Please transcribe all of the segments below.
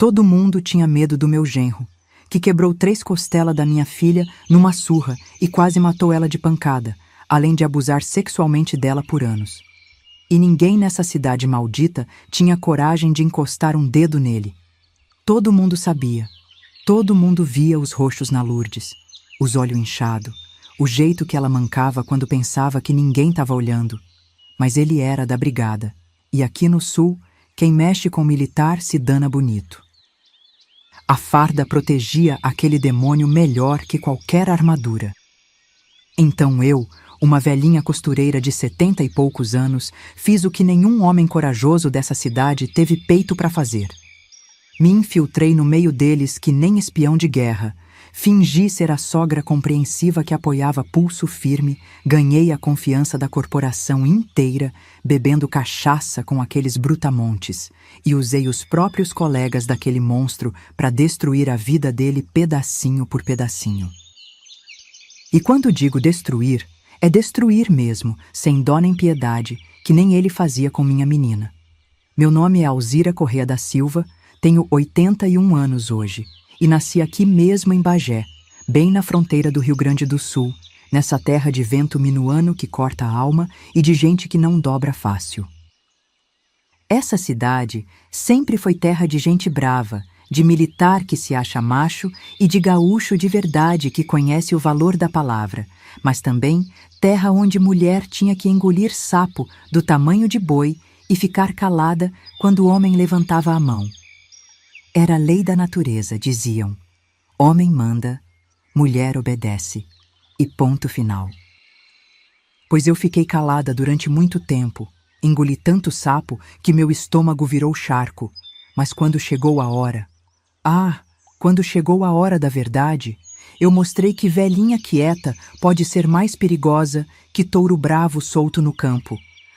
Todo mundo tinha medo do meu genro, que quebrou 3 costelas da minha filha numa surra e quase matou ela de pancada, além de abusar sexualmente dela por anos. E ninguém nessa cidade maldita tinha coragem de encostar um dedo nele. Todo mundo sabia. Todo mundo via os roxos na Lourdes, os olhos inchados, o jeito que ela mancava quando pensava que ninguém estava olhando. Mas ele era da brigada, e aqui no sul, quem mexe com militar se dana bonito. A farda protegia aquele demônio melhor que qualquer armadura. Então eu, uma velhinha costureira de 70 e poucos anos, fiz o que nenhum homem corajoso dessa cidade teve peito para fazer. Me infiltrei no meio deles que nem espião de guerra. Fingi ser a sogra compreensiva que apoiava pulso firme, ganhei a confiança da corporação inteira, bebendo cachaça com aqueles brutamontes, e usei os próprios colegas daquele monstro para destruir a vida dele pedacinho por pedacinho. E quando digo destruir, é destruir mesmo, sem dó nem piedade, que nem ele fazia com minha menina. Meu nome é Alzira Corrêa da Silva, tenho 81 anos hoje. E nasci aqui mesmo em Bagé, bem na fronteira do Rio Grande do Sul, nessa terra de vento minuano que corta a alma e de gente que não dobra fácil. Essa cidade sempre foi terra de gente brava, de militar que se acha macho e de gaúcho de verdade que conhece o valor da palavra, mas também terra onde mulher tinha que engolir sapo do tamanho de boi e ficar calada quando o homem levantava a mão. Era a lei da natureza, diziam. Homem manda, mulher obedece. E ponto final. Pois eu fiquei calada durante muito tempo, engoli tanto sapo que meu estômago virou charco. Mas quando chegou a hora... quando chegou a hora da verdade, eu mostrei que velhinha quieta pode ser mais perigosa que touro bravo solto no campo,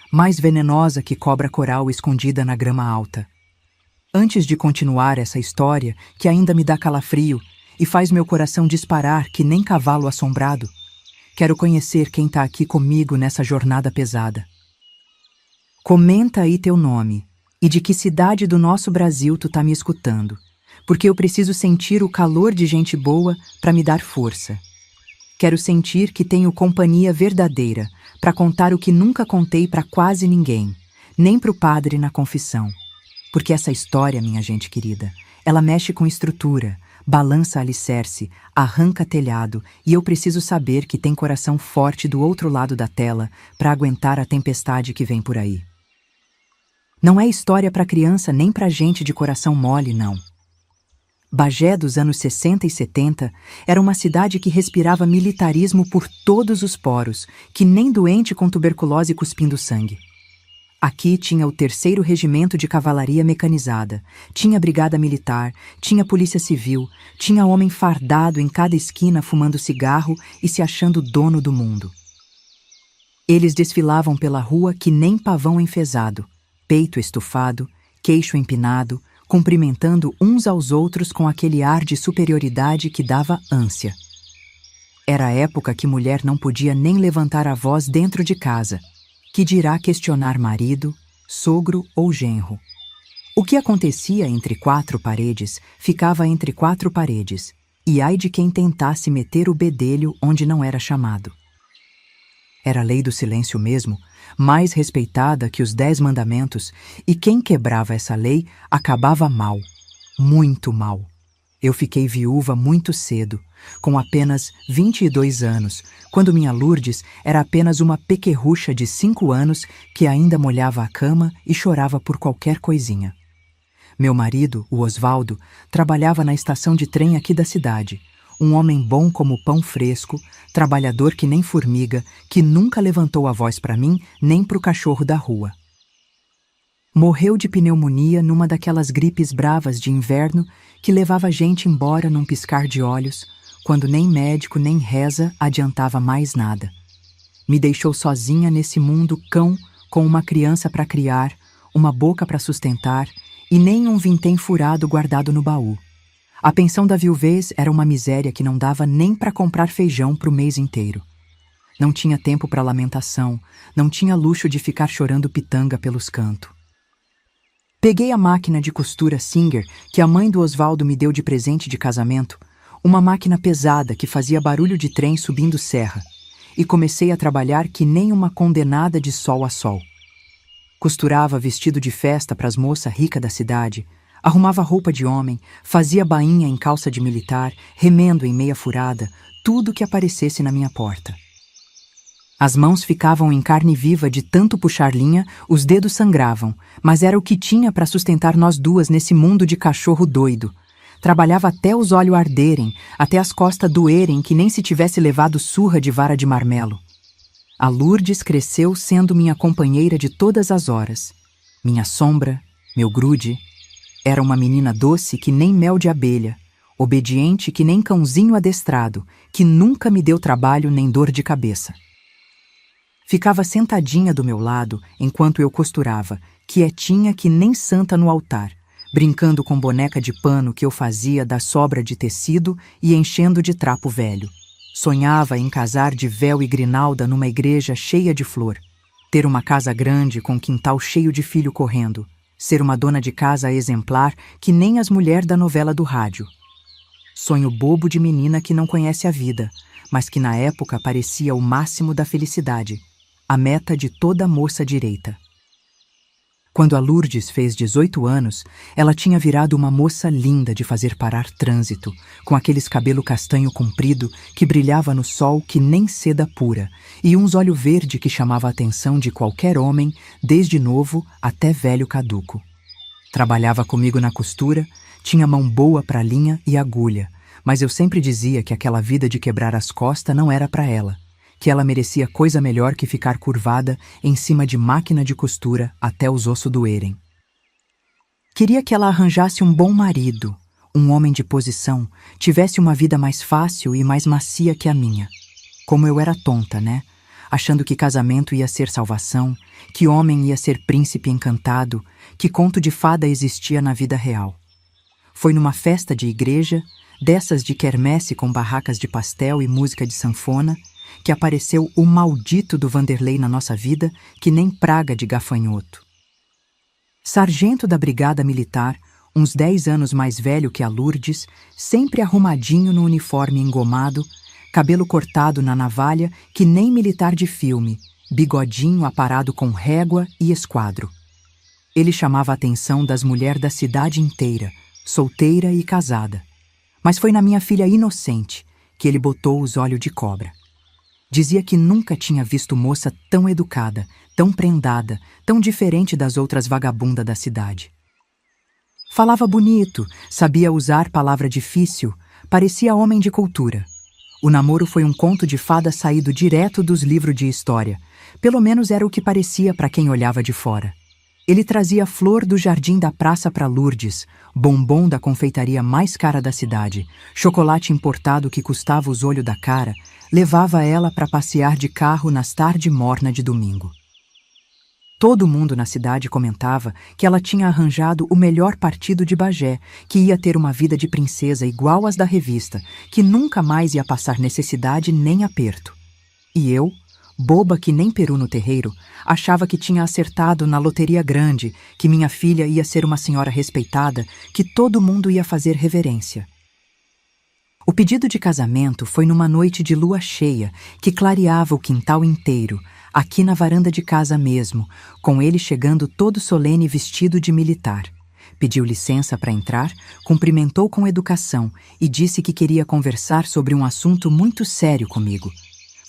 mais venenosa que cobra coral escondida na grama alta. Antes de continuar essa história, que ainda me dá calafrio e faz meu coração disparar que nem cavalo assombrado, quero conhecer quem tá aqui comigo nessa jornada pesada. Comenta aí teu nome e de que cidade do nosso Brasil tu tá me escutando, porque eu preciso sentir o calor de gente boa para me dar força. Quero sentir que tenho companhia verdadeira para contar o que nunca contei para quase ninguém, nem pro padre na confissão. Porque essa história, minha gente querida, ela mexe com estrutura, balança alicerce, arranca telhado, e eu preciso saber que tem coração forte do outro lado da tela para aguentar a tempestade que vem por aí. Não é história para criança nem para gente de coração mole, não. Bagé dos anos 60 e 70 era uma cidade que respirava militarismo por todos os poros, que nem doente com tuberculose cuspindo sangue. Aqui tinha o 3º Regimento de Cavalaria Mecanizada, tinha Brigada Militar, tinha Polícia Civil, tinha homem fardado em cada esquina fumando cigarro e se achando dono do mundo. Eles desfilavam pela rua que nem pavão enfesado, peito estufado, queixo empinado, cumprimentando uns aos outros com aquele ar de superioridade que dava ânsia. Era a época que mulher não podia nem levantar a voz dentro de casa, que dirá questionar marido, sogro ou genro. O que acontecia entre 4 paredes, ficava entre 4 paredes, e ai de quem tentasse meter o bedelho onde não era chamado. Era a lei do silêncio mesmo, mais respeitada que os 10 mandamentos, e quem quebrava essa lei acabava mal, muito mal. Eu fiquei viúva muito cedo, com apenas 22 anos, quando minha Lourdes era apenas uma pequerrucha de 5 anos que ainda molhava a cama e chorava por qualquer coisinha. Meu marido, o Osvaldo, trabalhava na estação de trem aqui da cidade, um homem bom como pão fresco, trabalhador que nem formiga, que nunca levantou a voz para mim nem para o cachorro da rua. Morreu de pneumonia numa daquelas gripes bravas de inverno que levava a gente embora num piscar de olhos, quando nem médico nem reza adiantava mais nada. Me deixou sozinha nesse mundo cão, com uma criança para criar, uma boca para sustentar e nem um vintém furado guardado no baú. A pensão da viuvez era uma miséria que não dava nem para comprar feijão para o mês inteiro. Não tinha tempo para lamentação, não tinha luxo de ficar chorando pitanga pelos cantos. Peguei a máquina de costura Singer que a mãe do Osvaldo me deu de presente de casamento, uma máquina pesada que fazia barulho de trem subindo serra, e comecei a trabalhar que nem uma condenada de sol a sol. Costurava vestido de festa para as moças ricas da cidade, arrumava roupa de homem, fazia bainha em calça de militar, remendo em meia furada, tudo que aparecesse na minha porta. As mãos ficavam em carne viva de tanto puxar linha, os dedos sangravam, mas era o que tinha para sustentar nós duas nesse mundo de cachorro doido. Trabalhava até os olhos arderem, até as costas doerem que nem se tivesse levado surra de vara de marmelo. A Lourdes cresceu sendo minha companheira de todas as horas. Minha sombra, meu grude. Era uma menina doce que nem mel de abelha, obediente que nem cãozinho adestrado, que nunca me deu trabalho nem dor de cabeça. Ficava sentadinha do meu lado enquanto eu costurava, quietinha que nem santa no altar, brincando com boneca de pano que eu fazia da sobra de tecido e enchendo de trapo velho. Sonhava em casar de véu e grinalda numa igreja cheia de flor, ter uma casa grande com quintal cheio de filho correndo, ser uma dona de casa exemplar que nem as mulheres da novela do rádio. Sonho bobo de menina que não conhece a vida, mas que na época parecia o máximo da felicidade, a meta de toda moça direita. Quando a Lourdes fez 18 anos, ela tinha virado uma moça linda de fazer parar trânsito, com aqueles cabelo castanho comprido que brilhava no sol que nem seda pura, e uns olhos verde que chamava a atenção de qualquer homem, desde novo até velho caduco. Trabalhava comigo na costura, tinha mão boa para linha e agulha, mas eu sempre dizia que aquela vida de quebrar as costas não era para ela, que ela merecia coisa melhor que ficar curvada em cima de máquina de costura até os ossos doerem. Queria que ela arranjasse um bom marido, um homem de posição, tivesse uma vida mais fácil e mais macia que a minha. Como eu era tonta, né? Achando que casamento ia ser salvação, que homem ia ser príncipe encantado, que conto de fada existia na vida real. Foi numa festa de igreja, dessas de quermesse com barracas de pastel e música de sanfona, que apareceu o maldito do Vanderlei na nossa vida, que nem praga de gafanhoto. Sargento da Brigada Militar, uns 10 anos mais velho que a Lourdes, sempre arrumadinho no uniforme engomado, cabelo cortado na navalha que nem militar de filme, bigodinho aparado com régua e esquadro. Ele chamava a atenção das mulheres da cidade inteira, solteira e casada. Mas foi na minha filha inocente que ele botou os olhos de cobra. Dizia que nunca tinha visto moça tão educada, tão prendada, tão diferente das outras vagabundas da cidade. Falava bonito, sabia usar palavra difícil, parecia homem de cultura. O namoro foi um conto de fada saído direto dos livros de história, pelo menos era o que parecia para quem olhava de fora. Ele trazia flor do jardim da praça para Lourdes, bombom da confeitaria mais cara da cidade, chocolate importado que custava os olhos da cara, levava ela para passear de carro nas tardes morna de domingo. Todo mundo na cidade comentava que ela tinha arranjado o melhor partido de Bagé, que ia ter uma vida de princesa igual às da revista, que nunca mais ia passar necessidade nem aperto. E eu, boba que nem peru no terreiro, achava que tinha acertado na loteria grande, que minha filha ia ser uma senhora respeitada, que todo mundo ia fazer reverência. O pedido de casamento foi numa noite de lua cheia, que clareava o quintal inteiro, aqui na varanda de casa mesmo, com ele chegando todo solene vestido de militar. Pediu licença para entrar, cumprimentou com educação e disse que queria conversar sobre um assunto muito sério comigo.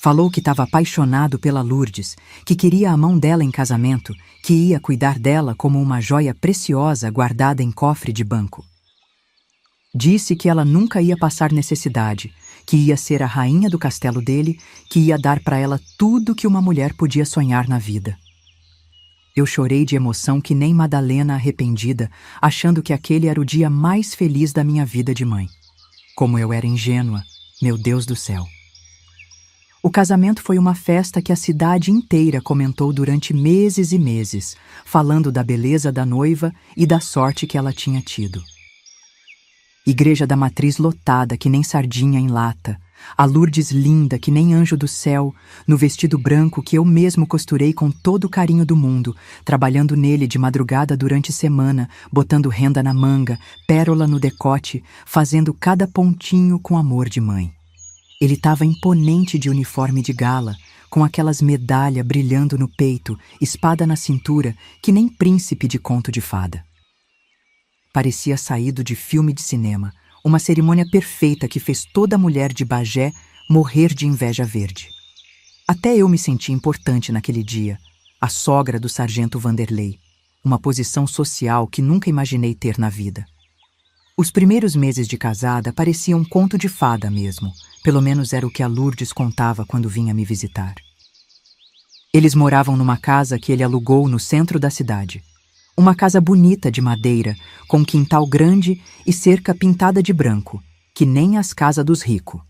Falou que estava apaixonado pela Lourdes, que queria a mão dela em casamento, que ia cuidar dela como uma joia preciosa guardada em cofre de banco. Disse que ela nunca ia passar necessidade, que ia ser a rainha do castelo dele, que ia dar para ela tudo que uma mulher podia sonhar na vida. Eu chorei de emoção que nem Madalena arrependida, achando que aquele era o dia mais feliz da minha vida de mãe. Como eu era ingênua, meu Deus do céu. O casamento foi uma festa que a cidade inteira comentou durante meses e meses, falando da beleza da noiva e da sorte que ela tinha tido. Igreja da Matriz lotada que nem sardinha em lata, A Lourdes linda que nem anjo do céu, no vestido branco que eu mesmo costurei com todo o carinho do mundo, trabalhando nele de madrugada durante semana, botando renda na manga, pérola no decote, fazendo cada pontinho com amor de mãe. Ele estava imponente de uniforme de gala, com aquelas medalhas brilhando no peito, espada na cintura, que nem príncipe de conto de fada. Parecia saído de filme de cinema, uma cerimônia perfeita que fez toda mulher de Bagé morrer de inveja verde. Até eu me senti importante naquele dia, a sogra do sargento Vanderlei, uma posição social que nunca imaginei ter na vida. Os primeiros meses de casada pareciam um conto de fada mesmo, pelo menos era o que a Lourdes contava quando vinha me visitar. Eles moravam numa casa que ele alugou no centro da cidade. Uma casa bonita de madeira, com quintal grande e cerca pintada de branco, que nem as casas dos ricos.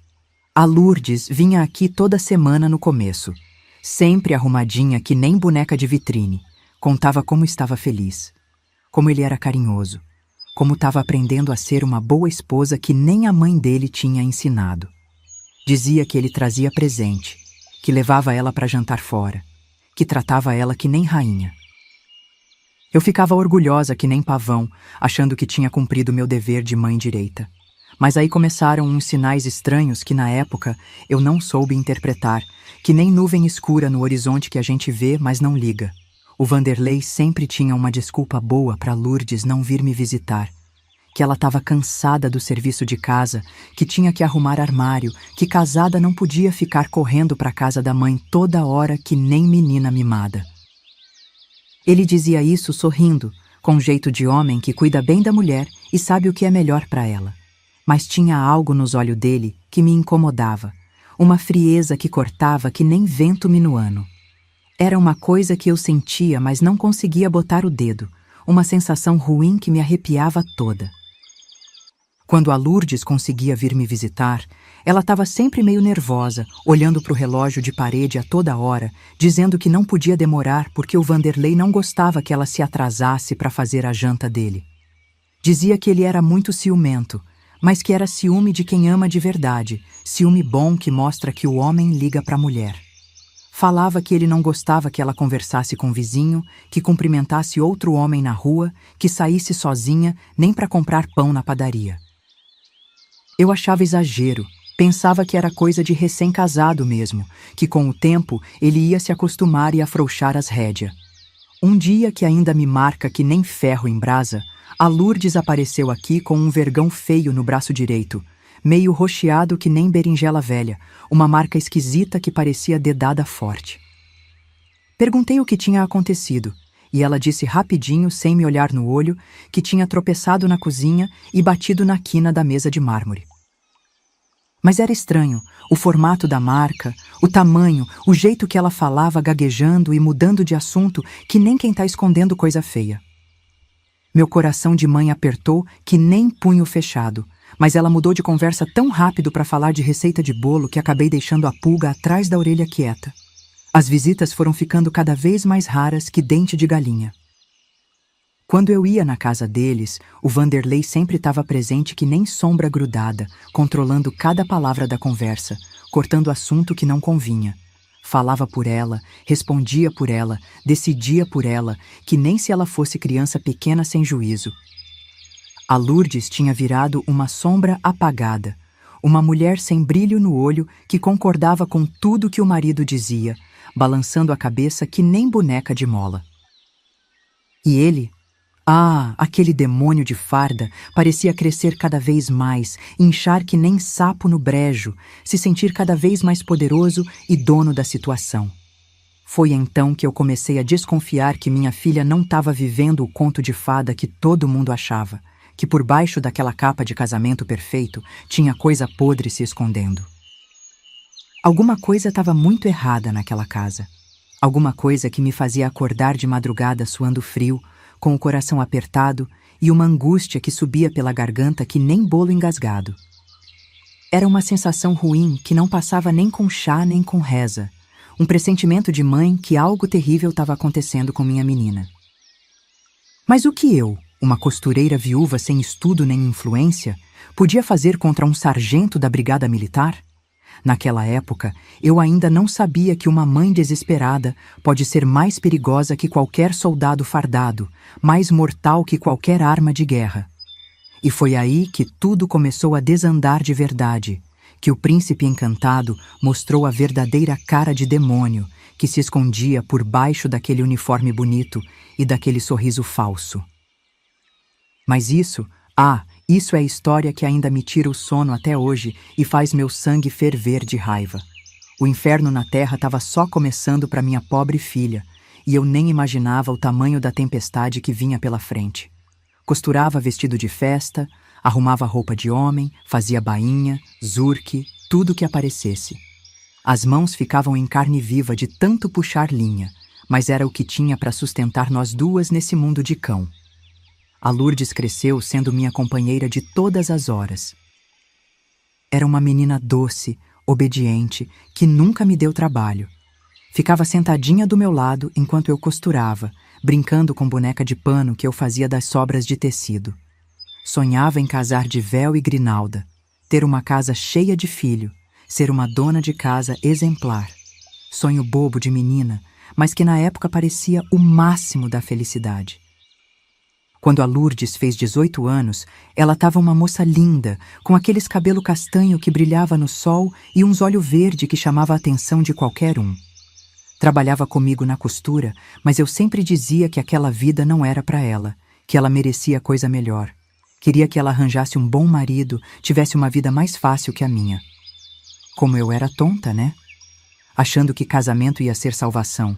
A Lourdes vinha aqui toda semana no começo, sempre arrumadinha que nem boneca de vitrine. Contava como estava feliz, como ele era carinhoso, como estava aprendendo a ser uma boa esposa que nem a mãe dele tinha ensinado. Dizia que ele trazia presente, que levava ela para jantar fora, que tratava ela que nem rainha. Eu ficava orgulhosa que nem pavão, achando que tinha cumprido meu dever de mãe direita. Mas aí começaram uns sinais estranhos que na época eu não soube interpretar, que nem nuvem escura no horizonte que a gente vê, mas não liga. O Vanderlei sempre tinha uma desculpa boa para Lourdes não vir me visitar. Que ela estava cansada do serviço de casa, que tinha que arrumar armário, que casada não podia ficar correndo para a casa da mãe toda hora que nem menina mimada. Ele dizia isso sorrindo, com jeito de homem que cuida bem da mulher e sabe o que é melhor para ela. Mas tinha algo nos olhos dele que me incomodava, uma frieza que cortava que nem vento minuano. Era uma coisa que eu sentia, mas não conseguia botar o dedo, uma sensação ruim que me arrepiava toda. Quando a Lourdes conseguia vir me visitar, ela estava sempre meio nervosa, olhando para o relógio de parede a toda hora, dizendo que não podia demorar porque o Vanderlei não gostava que ela se atrasasse para fazer a janta dele. Dizia que ele era muito ciumento, mas que era ciúme de quem ama de verdade, ciúme bom que mostra que o homem liga para a mulher. Falava que ele não gostava que ela conversasse com o vizinho, que cumprimentasse outro homem na rua, que saísse sozinha, nem para comprar pão na padaria. Eu achava exagero, pensava que era coisa de recém-casado mesmo, que com o tempo ele ia se acostumar e afrouxar as rédeas. Um dia que ainda me marca que nem ferro em brasa, a Lourdes apareceu aqui com um vergão feio no braço direito, meio roxeado que nem berinjela velha, uma marca esquisita que parecia dedada forte. Perguntei o que tinha acontecido, e ela disse rapidinho, sem me olhar no olho, que tinha tropeçado na cozinha e batido na quina da mesa de mármore. Mas era estranho, o formato da marca, o tamanho, o jeito que ela falava gaguejando e mudando de assunto, que nem quem está escondendo coisa feia. Meu coração de mãe apertou que nem punho fechado, mas ela mudou de conversa tão rápido para falar de receita de bolo que acabei deixando a pulga atrás da orelha quieta. As visitas foram ficando cada vez mais raras que dente de galinha. Quando eu ia na casa deles, o Vanderlei sempre estava presente que nem sombra grudada, controlando cada palavra da conversa, cortando assunto que não convinha. Falava por ela, respondia por ela, decidia por ela, que nem se ela fosse criança pequena sem juízo. A Lourdes tinha virado uma sombra apagada, uma mulher sem brilho no olho que concordava com tudo que o marido dizia, balançando a cabeça que nem boneca de mola. E ele? Aquele demônio de farda parecia crescer cada vez mais, inchar que nem sapo no brejo, se sentir cada vez mais poderoso e dono da situação. Foi então que eu comecei a desconfiar que minha filha não estava vivendo o conto de fada que todo mundo achava, que por baixo daquela capa de casamento perfeito tinha coisa podre se escondendo. Alguma coisa estava muito errada naquela casa. Alguma coisa que me fazia acordar de madrugada suando frio, com o coração apertado e uma angústia que subia pela garganta que nem bolo engasgado. Era uma sensação ruim que não passava nem com chá nem com reza, um pressentimento de mãe que algo terrível estava acontecendo com minha menina. Mas o que eu, uma costureira viúva sem estudo nem influência, podia fazer contra um sargento da brigada militar? Naquela época, eu ainda não sabia que uma mãe desesperada pode ser mais perigosa que qualquer soldado fardado, mais mortal que qualquer arma de guerra. E foi aí que tudo começou a desandar de verdade, que o príncipe encantado mostrou a verdadeira cara de demônio que se escondia por baixo daquele uniforme bonito e daquele sorriso falso. Mas isso é história que ainda me tira o sono até hoje e faz meu sangue ferver de raiva. O inferno na terra estava só começando para minha pobre filha, e eu nem imaginava o tamanho da tempestade que vinha pela frente. Costurava vestido de festa, arrumava roupa de homem, fazia bainha, zurque, tudo que aparecesse. As mãos ficavam em carne viva de tanto puxar linha, mas era o que tinha para sustentar nós duas nesse mundo de cão. A Lourdes cresceu sendo minha companheira de todas as horas. Era uma menina doce, obediente, que nunca me deu trabalho. Ficava sentadinha do meu lado enquanto eu costurava, brincando com boneca de pano que eu fazia das sobras de tecido. Sonhava em casar de véu e grinalda, ter uma casa cheia de filho, ser uma dona de casa exemplar. Sonho bobo de menina, mas que na época parecia o máximo da felicidade. Quando a Lourdes fez 18 anos, ela estava uma moça linda, com aqueles cabelo castanho que brilhava no sol e uns olhos verde que chamava a atenção de qualquer um. Trabalhava comigo na costura, mas eu sempre dizia que aquela vida não era para ela, que ela merecia coisa melhor. Queria que ela arranjasse um bom marido, tivesse uma vida mais fácil que a minha. Como eu era tonta, né? Achando que casamento ia ser salvação.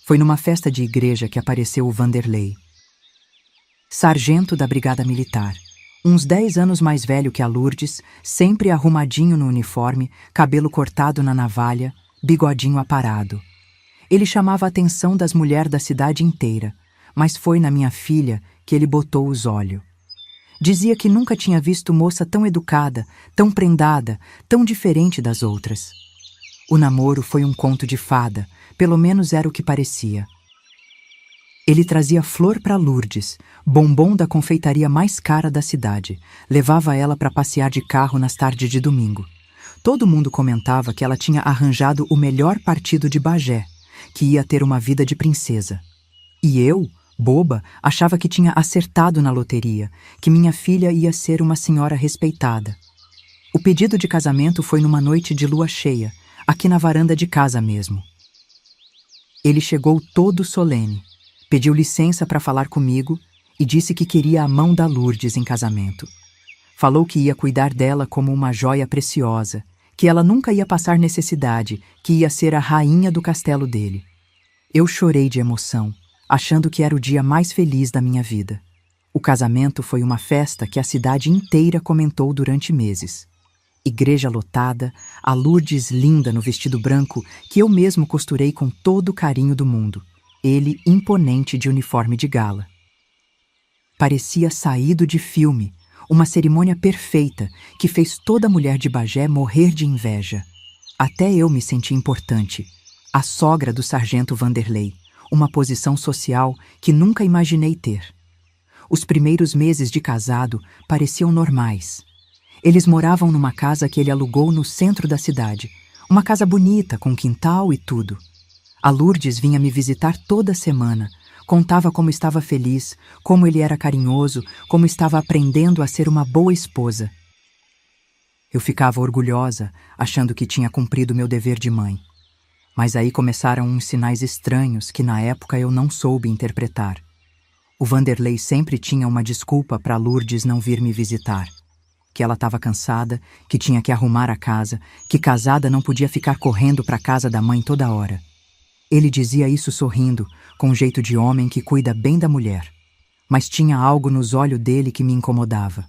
Foi numa festa de igreja que apareceu o Vanderlei. Sargento da Brigada Militar, uns 10 anos mais velho que a Lourdes, sempre arrumadinho no uniforme, cabelo cortado na navalha, bigodinho aparado. Ele chamava a atenção das mulheres da cidade inteira, mas foi na minha filha que ele botou os olhos. Dizia que nunca tinha visto moça tão educada, tão prendada, tão diferente das outras. O namoro foi um conto de fada, pelo menos era o que parecia. Ele trazia flor para Lourdes, bombom da confeitaria mais cara da cidade, levava ela para passear de carro nas tardes de domingo. Todo mundo comentava que ela tinha arranjado o melhor partido de Bagé, que ia ter uma vida de princesa. E eu, boba, achava que tinha acertado na loteria, que minha filha ia ser uma senhora respeitada. O pedido de casamento foi numa noite de lua cheia, aqui na varanda de casa mesmo. Ele chegou todo solene, pediu licença para falar comigo e disse que queria a mão da Lourdes em casamento. Falou que ia cuidar dela como uma joia preciosa, que ela nunca ia passar necessidade, que ia ser a rainha do castelo dele. Eu chorei de emoção, achando que era o dia mais feliz da minha vida. O casamento foi uma festa que a cidade inteira comentou durante meses. Igreja lotada, a Lourdes linda no vestido branco que eu mesmo costurei com todo o carinho do mundo. Ele imponente de uniforme de gala. Parecia saído de filme, uma cerimônia perfeita que fez toda mulher de Bagé morrer de inveja. Até eu me senti importante, a sogra do sargento Vanderlei, uma posição social que nunca imaginei ter. Os primeiros meses de casado pareciam normais. Eles moravam numa casa que ele alugou no centro da cidade, uma casa bonita, com quintal e tudo. A Lourdes vinha me visitar toda semana, contava como estava feliz, como ele era carinhoso, como estava aprendendo a ser uma boa esposa. Eu ficava orgulhosa, achando que tinha cumprido meu dever de mãe. Mas aí começaram uns sinais estranhos que na época eu não soube interpretar. O Vanderlei sempre tinha uma desculpa para Lourdes não vir me visitar. Que ela estava cansada, que tinha que arrumar a casa, que casada não podia ficar correndo para a casa da mãe toda hora. Ele dizia isso sorrindo, com um jeito de homem que cuida bem da mulher. Mas tinha algo nos olhos dele que me incomodava.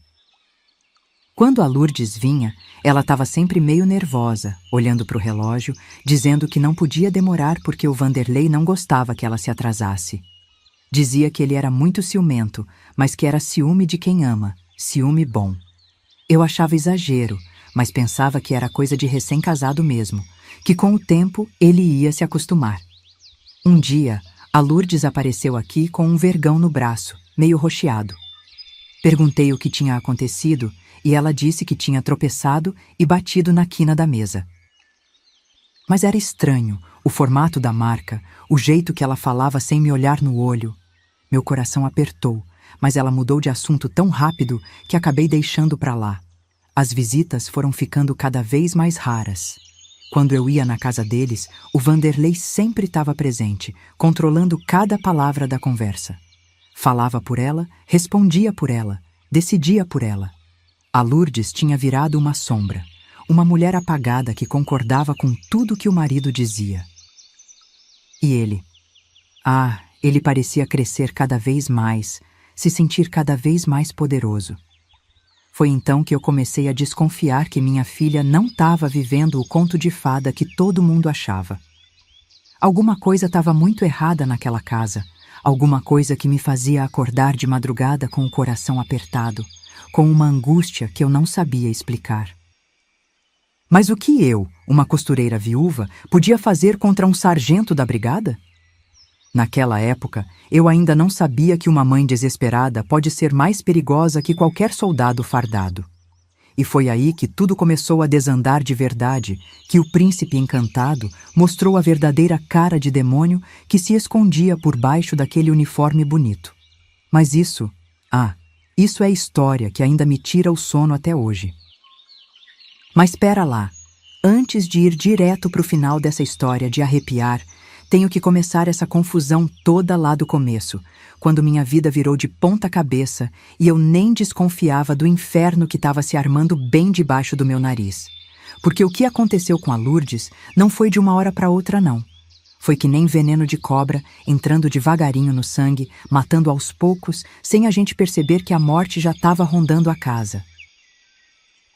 Quando a Lourdes vinha, ela estava sempre meio nervosa, olhando para o relógio, dizendo que não podia demorar porque o Vanderlei não gostava que ela se atrasasse. Dizia que ele era muito ciumento, mas que era ciúme de quem ama, ciúme bom. Eu achava exagero, mas pensava que era coisa de recém-casado mesmo, que com o tempo ele ia se acostumar. Um dia, a Lourdes apareceu aqui com um vergão no braço, meio roxeado. Perguntei o que tinha acontecido e ela disse que tinha tropeçado e batido na quina da mesa. Mas era estranho o formato da marca, o jeito que ela falava sem me olhar no olho. Meu coração apertou, mas ela mudou de assunto tão rápido que acabei deixando para lá. As visitas foram ficando cada vez mais raras. Quando eu ia na casa deles, o Vanderlei sempre estava presente, controlando cada palavra da conversa. Falava por ela, respondia por ela, decidia por ela. A Lourdes tinha virado uma sombra, uma mulher apagada que concordava com tudo que o marido dizia. E ele? Ele parecia crescer cada vez mais, se sentir cada vez mais poderoso. Foi então que eu comecei a desconfiar que minha filha não estava vivendo o conto de fada que todo mundo achava. Alguma coisa estava muito errada naquela casa, alguma coisa que me fazia acordar de madrugada com o coração apertado, com uma angústia que eu não sabia explicar. Mas o que eu, uma costureira viúva, podia fazer contra um sargento da brigada? Naquela época, eu ainda não sabia que uma mãe desesperada pode ser mais perigosa que qualquer soldado fardado. E foi aí que tudo começou a desandar de verdade, que o príncipe encantado mostrou a verdadeira cara de demônio que se escondia por baixo daquele uniforme bonito. Mas isso é história que ainda me tira o sono até hoje. Mas espera lá, antes de ir direto para o final dessa história de arrepiar, tenho que começar essa confusão toda lá do começo, quando minha vida virou de ponta cabeça e eu nem desconfiava do inferno que estava se armando bem debaixo do meu nariz. Porque o que aconteceu com a Lourdes não foi de uma hora para outra, não. Foi que nem veneno de cobra, entrando devagarinho no sangue, matando aos poucos, sem a gente perceber que a morte já estava rondando a casa.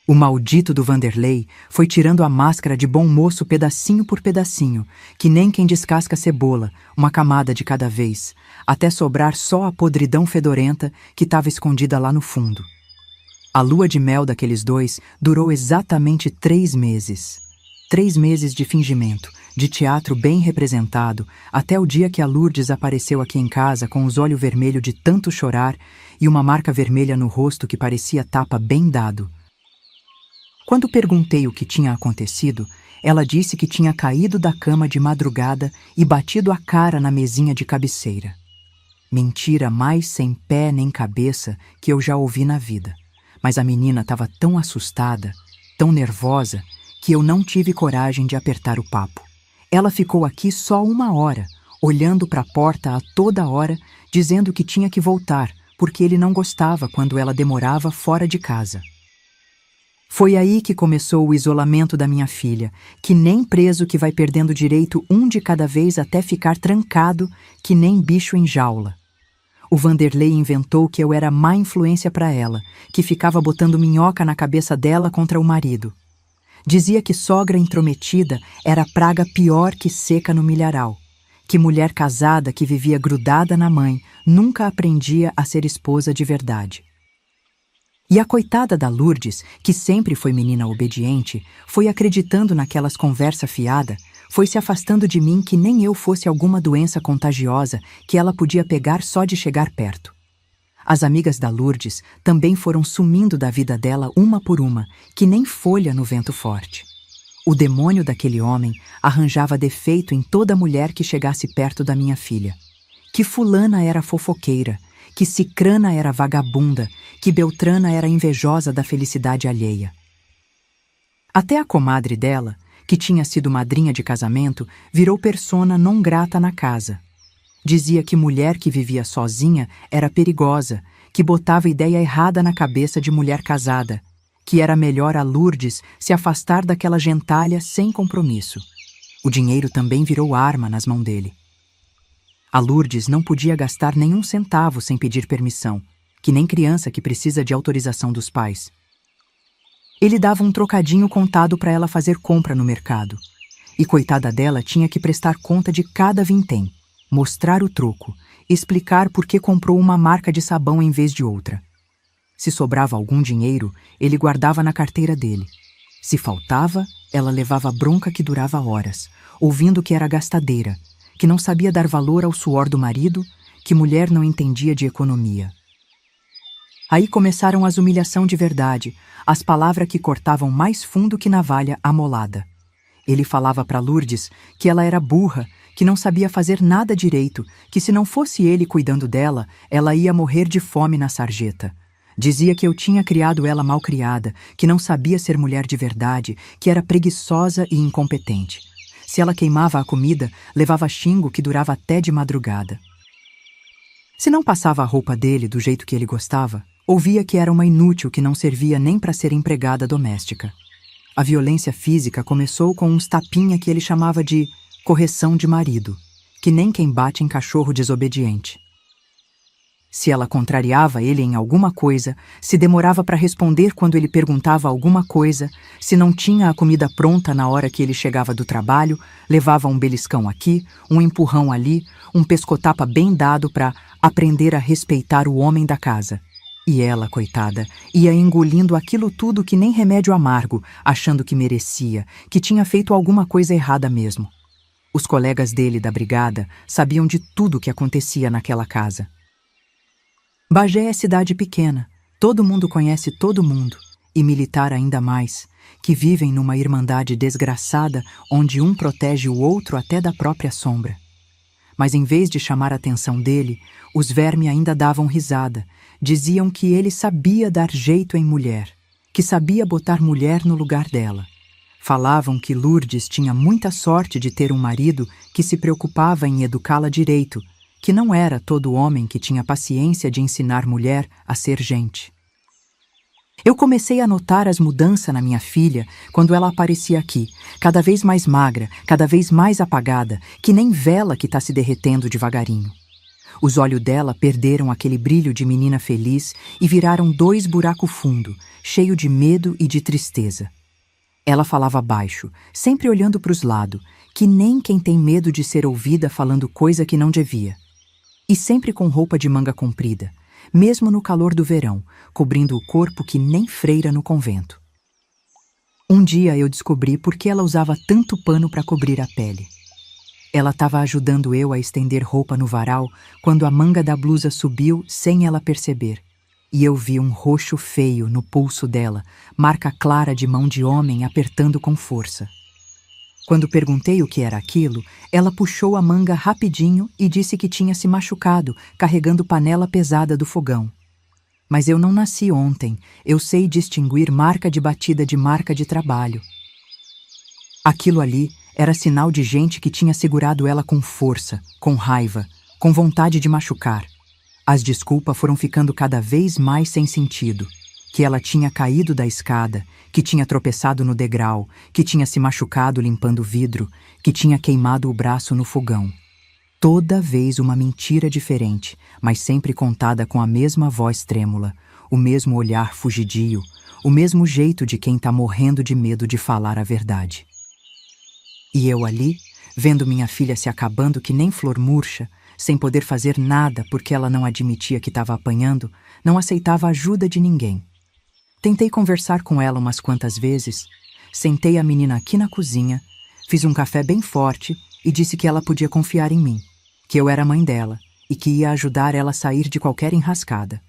O maldito do Vanderlei foi tirando a máscara de bom moço pedacinho por pedacinho, que nem quem descasca cebola, uma camada de cada vez, até sobrar só a podridão fedorenta que estava escondida lá no fundo. A lua de mel daqueles dois durou exatamente 3 meses. 3 meses de fingimento, de teatro bem representado, até o dia que a Lourdes apareceu aqui em casa com os olhos vermelhos de tanto chorar e uma marca vermelha no rosto que parecia tapa bem dado. Quando perguntei o que tinha acontecido, ela disse que tinha caído da cama de madrugada e batido a cara na mesinha de cabeceira. Mentira mais sem pé nem cabeça que eu já ouvi na vida. Mas a menina estava tão assustada, tão nervosa, que eu não tive coragem de apertar o papo. Ela ficou aqui só 1 hora, olhando para a porta a toda hora, dizendo que tinha que voltar, porque ele não gostava quando ela demorava fora de casa. Foi aí que começou o isolamento da minha filha, que nem preso que vai perdendo direito um de cada vez até ficar trancado, que nem bicho em jaula. O Vanderlei inventou que eu era má influência para ela, que ficava botando minhoca na cabeça dela contra o marido. Dizia que sogra intrometida era praga pior que seca no milharal, que mulher casada que vivia grudada na mãe nunca aprendia a ser esposa de verdade. E a coitada da Lourdes, que sempre foi menina obediente, foi acreditando naquelas conversas fiadas, foi se afastando de mim que nem eu fosse alguma doença contagiosa que ela podia pegar só de chegar perto. As amigas da Lourdes também foram sumindo da vida dela uma por uma, que nem folha no vento forte. O demônio daquele homem arranjava defeito em toda mulher que chegasse perto da minha filha. Que fulana era fofoqueira, que cicrana era vagabunda, que beltrana era invejosa da felicidade alheia. Até a comadre dela, que tinha sido madrinha de casamento, virou persona non grata na casa. Dizia que mulher que vivia sozinha era perigosa, que botava ideia errada na cabeça de mulher casada, que era melhor a Lourdes se afastar daquela gentalha sem compromisso. O dinheiro também virou arma nas mãos dele. A Lourdes não podia gastar nenhum centavo sem pedir permissão, que nem criança que precisa de autorização dos pais. Ele dava um trocadinho contado para ela fazer compra no mercado. E coitada dela tinha que prestar conta de cada vintém, mostrar o troco, explicar por que comprou uma marca de sabão em vez de outra. Se sobrava algum dinheiro, ele guardava na carteira dele. Se faltava, ela levava bronca que durava horas, ouvindo que era gastadeira, que não sabia dar valor ao suor do marido, que mulher não entendia de economia. Aí começaram as humilhações de verdade, as palavras que cortavam mais fundo que navalha amolada. Ele falava para Lourdes que ela era burra, que não sabia fazer nada direito, que se não fosse ele cuidando dela, ela ia morrer de fome na sarjeta. Dizia que eu tinha criado ela mal criada, que não sabia ser mulher de verdade, que era preguiçosa e incompetente. Se ela queimava a comida, levava xingo que durava até de madrugada. Se não passava a roupa dele do jeito que ele gostava, ouvia que era uma inútil que não servia nem para ser empregada doméstica. A violência física começou com uns tapinha que ele chamava de correção de marido, que nem quem bate em cachorro desobediente. Se ela contrariava ele em alguma coisa, se demorava para responder quando ele perguntava alguma coisa, se não tinha a comida pronta na hora que ele chegava do trabalho, levava um beliscão aqui, um empurrão ali, um pescotapa bem dado para aprender a respeitar o homem da casa. E ela, coitada, ia engolindo aquilo tudo que nem remédio amargo, achando que merecia, que tinha feito alguma coisa errada mesmo. Os colegas dele da brigada sabiam de tudo o que acontecia naquela casa. Bagé é cidade pequena, todo mundo conhece todo mundo, e militar ainda mais, que vivem numa irmandade desgraçada onde um protege o outro até da própria sombra. Mas em vez de chamar a atenção dele, os vermes ainda davam risada, diziam que ele sabia dar jeito em mulher, que sabia botar mulher no lugar dela. Falavam que Lourdes tinha muita sorte de ter um marido que se preocupava em educá-la direito, que não era todo homem que tinha paciência de ensinar mulher a ser gente. Eu comecei a notar as mudanças na minha filha quando ela aparecia aqui, cada vez mais magra, cada vez mais apagada, que nem vela que está se derretendo devagarinho. Os olhos dela perderam aquele brilho de menina feliz e viraram 2 buracos fundo, cheio de medo e de tristeza. Ela falava baixo, sempre olhando para os lados, que nem quem tem medo de ser ouvida falando coisa que não devia. E sempre com roupa de manga comprida, mesmo no calor do verão, cobrindo o corpo que nem freira no convento. Um dia eu descobri por que ela usava tanto pano para cobrir a pele. Ela estava ajudando eu a estender roupa no varal quando a manga da blusa subiu sem ela perceber. E eu vi um roxo feio no pulso dela, marca clara de mão de homem apertando com força. Quando perguntei o que era aquilo, ela puxou a manga rapidinho e disse que tinha se machucado, carregando panela pesada do fogão. Mas eu não nasci ontem, eu sei distinguir marca de batida de marca de trabalho. Aquilo ali era sinal de gente que tinha segurado ela com força, com raiva, com vontade de machucar. As desculpas foram ficando cada vez mais sem sentido. Que ela tinha caído da escada, que tinha tropeçado no degrau, que tinha se machucado limpando vidro, que tinha queimado o braço no fogão. Toda vez uma mentira diferente, mas sempre contada com a mesma voz trêmula, o mesmo olhar fugidio, o mesmo jeito de quem está morrendo de medo de falar a verdade. E eu ali, vendo minha filha se acabando que nem flor murcha, sem poder fazer nada porque ela não admitia que estava apanhando, não aceitava ajuda de ninguém. Tentei conversar com ela umas quantas vezes, sentei a menina aqui na cozinha, fiz um café bem forte e disse que ela podia confiar em mim, que eu era mãe dela e que ia ajudar ela a sair de qualquer enrascada.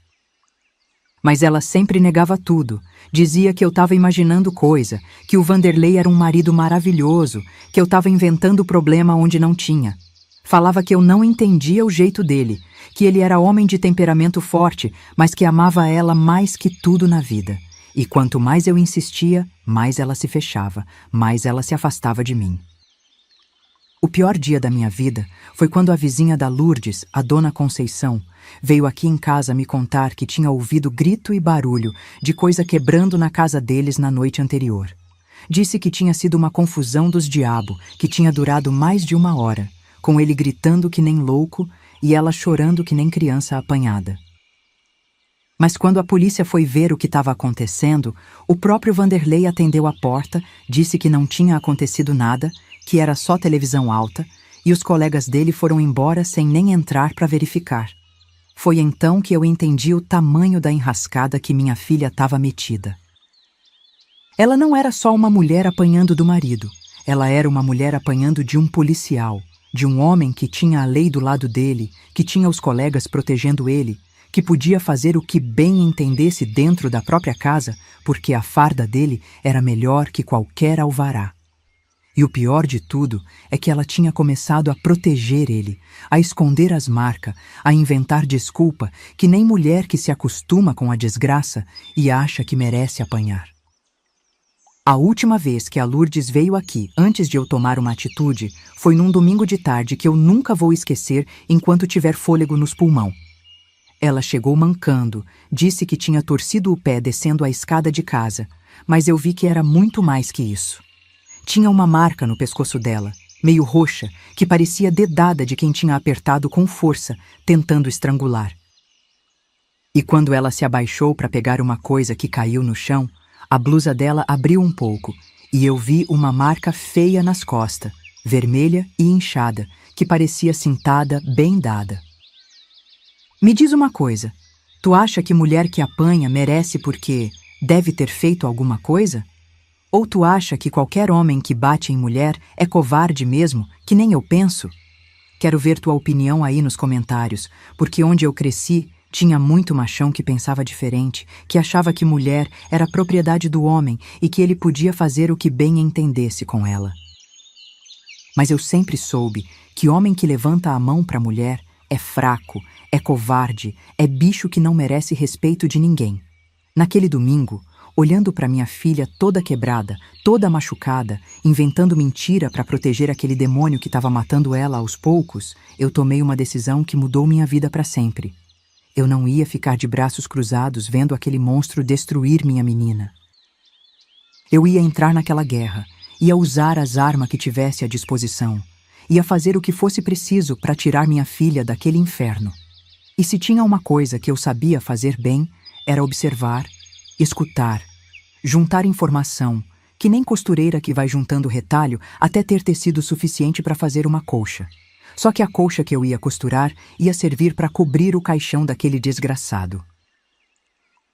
Mas ela sempre negava tudo, dizia que eu estava imaginando coisa, que o Vanderlei era um marido maravilhoso, que eu estava inventando problema onde não tinha. Falava que eu não entendia o jeito dele, que ele era homem de temperamento forte, mas que amava ela mais que tudo na vida. E quanto mais eu insistia, mais ela se fechava, mais ela se afastava de mim. O pior dia da minha vida foi quando a vizinha da Lourdes, a dona Conceição, veio aqui em casa me contar que tinha ouvido grito e barulho de coisa quebrando na casa deles na noite anterior. Disse que tinha sido uma confusão dos diabos, que tinha durado mais de 1 hora, com ele gritando que nem louco e ela chorando que nem criança apanhada. Mas quando a polícia foi ver o que estava acontecendo, o próprio Vanderlei atendeu a porta, disse que não tinha acontecido nada, que era só televisão alta, e os colegas dele foram embora sem nem entrar para verificar. Foi então que eu entendi o tamanho da enrascada que minha filha estava metida. Ela não era só uma mulher apanhando do marido, ela era uma mulher apanhando de um policial, de um homem que tinha a lei do lado dele, que tinha os colegas protegendo ele, que podia fazer o que bem entendesse dentro da própria casa, porque a farda dele era melhor que qualquer alvará. E o pior de tudo é que ela tinha começado a proteger ele, a esconder as marcas, a inventar desculpa que nem mulher que se acostuma com a desgraça e acha que merece apanhar. A última vez que a Lourdes veio aqui, antes de eu tomar uma atitude, foi num domingo de tarde que eu nunca vou esquecer enquanto tiver fôlego nos pulmão. Ela chegou mancando, disse que tinha torcido o pé descendo a escada de casa, mas eu vi que era muito mais que isso. Tinha uma marca no pescoço dela, meio roxa, que parecia dedada de quem tinha apertado com força, tentando estrangular. E quando ela se abaixou para pegar uma coisa que caiu no chão, a blusa dela abriu um pouco e eu vi uma marca feia nas costas, vermelha e inchada, que parecia cintada bem dada. Me diz uma coisa, tu acha que mulher que apanha merece porque deve ter feito alguma coisa? Ou tu acha que qualquer homem que bate em mulher é covarde mesmo, que nem eu penso? Quero ver tua opinião aí nos comentários, porque onde eu cresci, tinha muito machão que pensava diferente, que achava que mulher era propriedade do homem e que ele podia fazer o que bem entendesse com ela. Mas eu sempre soube que homem que levanta a mão para mulher é fraco, é covarde, é bicho que não merece respeito de ninguém. Naquele domingo, olhando para minha filha toda quebrada, toda machucada, inventando mentira para proteger aquele demônio que estava matando ela aos poucos, eu tomei uma decisão que mudou minha vida para sempre. Eu não ia ficar de braços cruzados vendo aquele monstro destruir minha menina. Eu ia entrar naquela guerra, ia usar as armas que tivesse à disposição, ia fazer o que fosse preciso para tirar minha filha daquele inferno. E se tinha uma coisa que eu sabia fazer bem, era observar, escutar, juntar informação, que nem costureira que vai juntando retalho até ter tecido suficiente para fazer uma colcha. Só que a colcha que eu ia costurar ia servir para cobrir o caixão daquele desgraçado.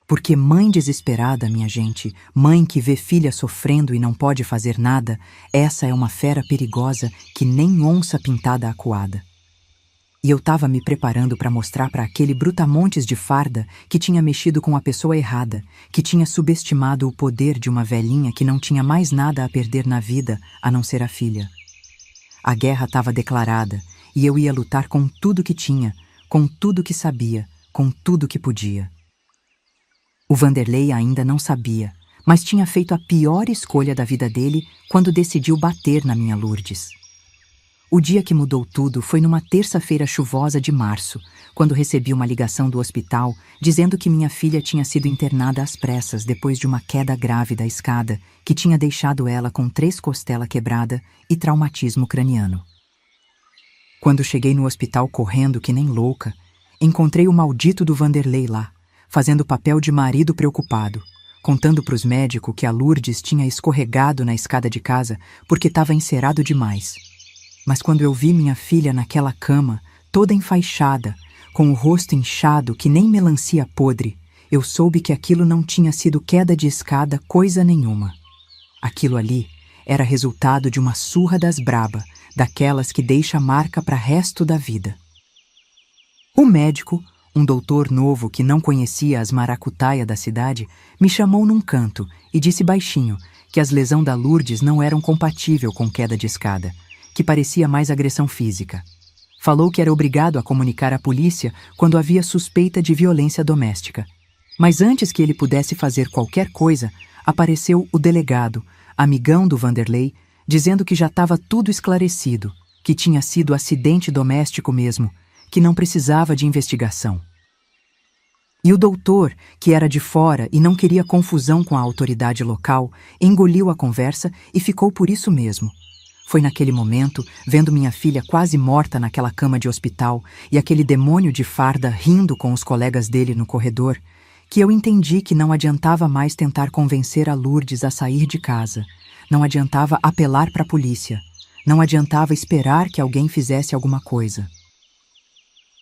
Porque mãe desesperada, minha gente, mãe que vê filha sofrendo e não pode fazer nada, essa é uma fera perigosa que nem onça pintada acuada. E eu estava me preparando para mostrar para aquele brutamontes de farda que tinha mexido com a pessoa errada, que tinha subestimado o poder de uma velhinha que não tinha mais nada a perder na vida a não ser a filha. A guerra estava declarada e eu ia lutar com tudo que tinha, com tudo que sabia, com tudo que podia. O Vanderlei ainda não sabia, mas tinha feito a pior escolha da vida dele quando decidiu bater na minha Lourdes. O dia que mudou tudo foi numa terça-feira chuvosa de março, quando recebi uma ligação do hospital dizendo que minha filha tinha sido internada às pressas depois de uma queda grave da escada que tinha deixado ela com 3 costelas quebradas e traumatismo craniano. Quando cheguei no hospital correndo que nem louca, encontrei o maldito do Vanderlei lá, fazendo papel de marido preocupado, contando para os médicos que a Lourdes tinha escorregado na escada de casa porque estava encerado demais. Mas quando eu vi minha filha naquela cama, toda enfaixada, com o rosto inchado que nem melancia podre, eu soube que aquilo não tinha sido queda de escada coisa nenhuma. Aquilo ali era resultado de uma surra das braba, daquelas que deixa marca para resto da vida. O médico, um doutor novo que não conhecia as maracutaia da cidade, me chamou num canto e disse baixinho que as lesões da Lourdes não eram compatíveis com queda de escada, que parecia mais agressão física. Falou que era obrigado a comunicar à polícia quando havia suspeita de violência doméstica. Mas antes que ele pudesse fazer qualquer coisa, apareceu o delegado, amigão do Vanderlei, dizendo que já estava tudo esclarecido, que tinha sido acidente doméstico mesmo, que não precisava de investigação. E o doutor, que era de fora e não queria confusão com a autoridade local, engoliu a conversa e ficou por isso mesmo. Foi naquele momento, vendo minha filha quase morta naquela cama de hospital e aquele demônio de farda rindo com os colegas dele no corredor, que eu entendi que não adiantava mais tentar convencer a Lourdes a sair de casa, não adiantava apelar para a polícia, não adiantava esperar que alguém fizesse alguma coisa.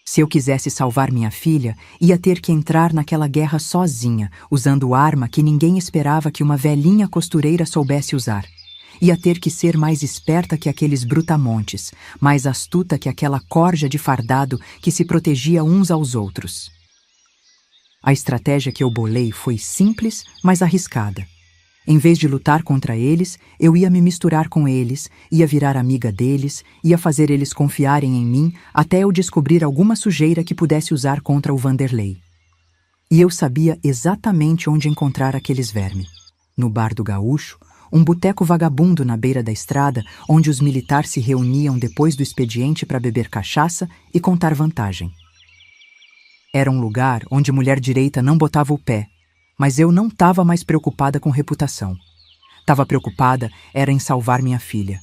Se eu quisesse salvar minha filha, ia ter que entrar naquela guerra sozinha, usando arma que ninguém esperava que uma velhinha costureira soubesse usar. Ia ter que ser mais esperta que aqueles brutamontes, mais astuta que aquela corja de fardado que se protegia uns aos outros. A estratégia que eu bolei foi simples, mas arriscada. Em vez de lutar contra eles, eu ia me misturar com eles, ia virar amiga deles, ia fazer eles confiarem em mim até eu descobrir alguma sujeira que pudesse usar contra o Vanderlei. E eu sabia exatamente onde encontrar aqueles vermes. No bar do Gaúcho, um boteco vagabundo na beira da estrada, onde os militares se reuniam depois do expediente para beber cachaça e contar vantagem. Era um lugar onde mulher direita não botava o pé, mas eu não estava mais preocupada com reputação. Estava preocupada era em salvar minha filha.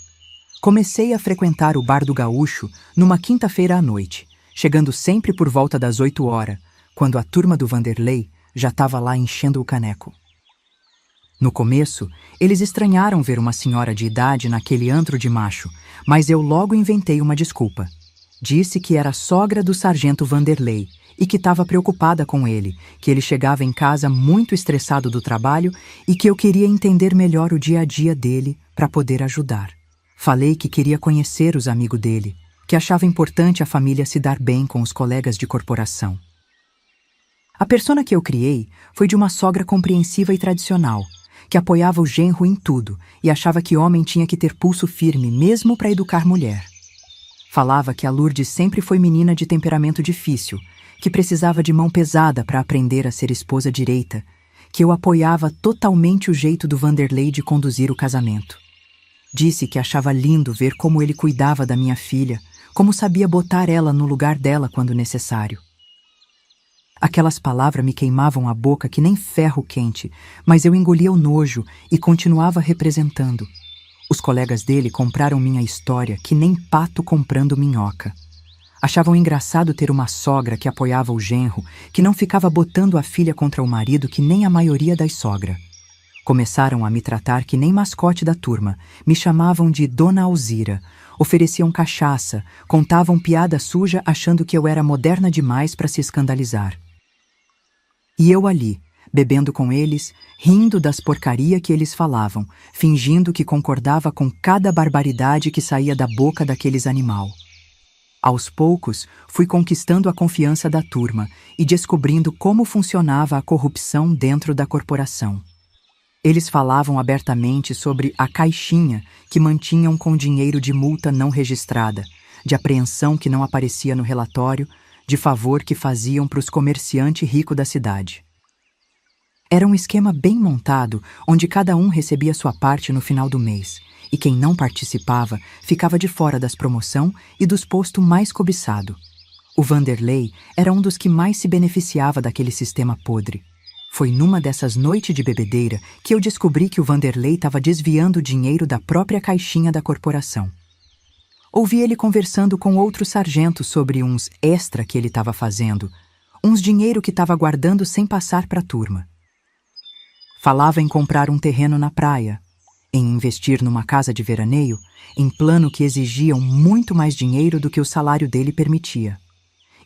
Comecei a frequentar o bar do Gaúcho numa quinta-feira à noite, chegando sempre por volta das 8 horas, quando a turma do Vanderlei já estava lá enchendo o caneco. No começo, eles estranharam ver uma senhora de idade naquele antro de macho, mas eu logo inventei uma desculpa. Disse que era sogra do sargento Vanderlei e que estava preocupada com ele, que ele chegava em casa muito estressado do trabalho e que eu queria entender melhor o dia a dia dele para poder ajudar. Falei que queria conhecer os amigos dele, que achava importante a família se dar bem com os colegas de corporação. A persona que eu criei foi de uma sogra compreensiva e tradicional, que apoiava o genro em tudo e achava que homem tinha que ter pulso firme mesmo para educar mulher. Falava que a Lourdes sempre foi menina de temperamento difícil, que precisava de mão pesada para aprender a ser esposa direita, que eu apoiava totalmente o jeito do Vanderlei de conduzir o casamento. Disse que achava lindo ver como ele cuidava da minha filha, como sabia botar ela no lugar dela quando necessário. Aquelas palavras me queimavam a boca que nem ferro quente, mas eu engolia o nojo e continuava representando. Os colegas dele compraram minha história que nem pato comprando minhoca. Achavam engraçado ter uma sogra que apoiava o genro, que não ficava botando a filha contra o marido que nem a maioria das sogras. Começaram a me tratar que nem mascote da turma, me chamavam de Dona Alzira, ofereciam cachaça, contavam piada suja achando que eu era moderna demais para se escandalizar. E eu ali, bebendo com eles, rindo das porcaria que eles falavam, fingindo que concordava com cada barbaridade que saía da boca daqueles animal. Aos poucos, fui conquistando a confiança da turma e descobrindo como funcionava a corrupção dentro da corporação. Eles falavam abertamente sobre a caixinha que mantinham com dinheiro de multa não registrada, de apreensão que não aparecia no relatório, de favor que faziam para os comerciantes ricos da cidade. Era um esquema bem montado, onde cada um recebia sua parte no final do mês, e quem não participava ficava de fora das promoções e dos postos mais cobiçados. O Vanderlei era um dos que mais se beneficiava daquele sistema podre. Foi numa dessas noites de bebedeira que eu descobri que o Vanderlei estava desviando o dinheiro da própria caixinha da corporação. Ouvi ele conversando com outro sargento sobre uns extra que ele estava fazendo, uns dinheiro que estava guardando sem passar para a turma. Falava em comprar um terreno na praia, em investir numa casa de veraneio, em plano que exigiam muito mais dinheiro do que o salário dele permitia.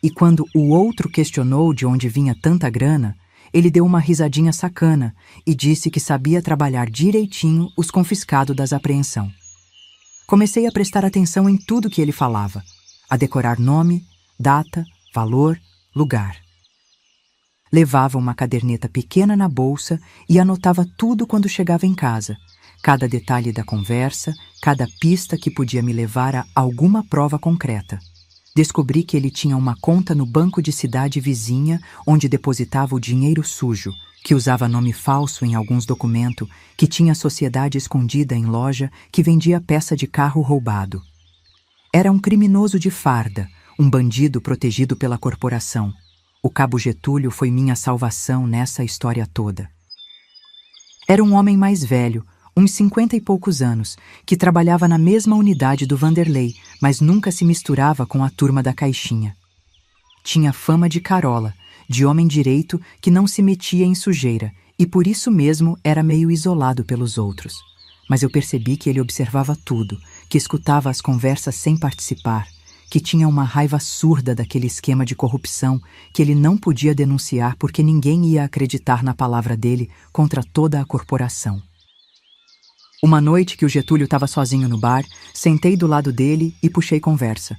E quando o outro questionou de onde vinha tanta grana, ele deu uma risadinha sacana e disse que sabia trabalhar direitinho os confiscados das apreensão. Comecei a prestar atenção em tudo que ele falava, a decorar nome, data, valor, lugar. Levava uma caderneta pequena na bolsa e anotava tudo quando chegava em casa, cada detalhe da conversa, cada pista que podia me levar a alguma prova concreta. Descobri que ele tinha uma conta no banco de cidade vizinha onde depositava o dinheiro sujo, que usava nome falso em alguns documentos, que tinha sociedade escondida em loja que vendia peça de carro roubado. Era um criminoso de farda, um bandido protegido pela corporação. O cabo Getúlio foi minha salvação nessa história toda. Era um homem mais velho, uns 50 e poucos anos, que trabalhava na mesma unidade do Vanderlei, mas nunca se misturava com a turma da caixinha. Tinha fama de carola, de homem direito que não se metia em sujeira, e por isso mesmo era meio isolado pelos outros. Mas eu percebi que ele observava tudo, que escutava as conversas sem participar, que tinha uma raiva surda daquele esquema de corrupção que ele não podia denunciar porque ninguém ia acreditar na palavra dele contra toda a corporação. Uma noite que o Getúlio estava sozinho no bar, sentei do lado dele e puxei conversa.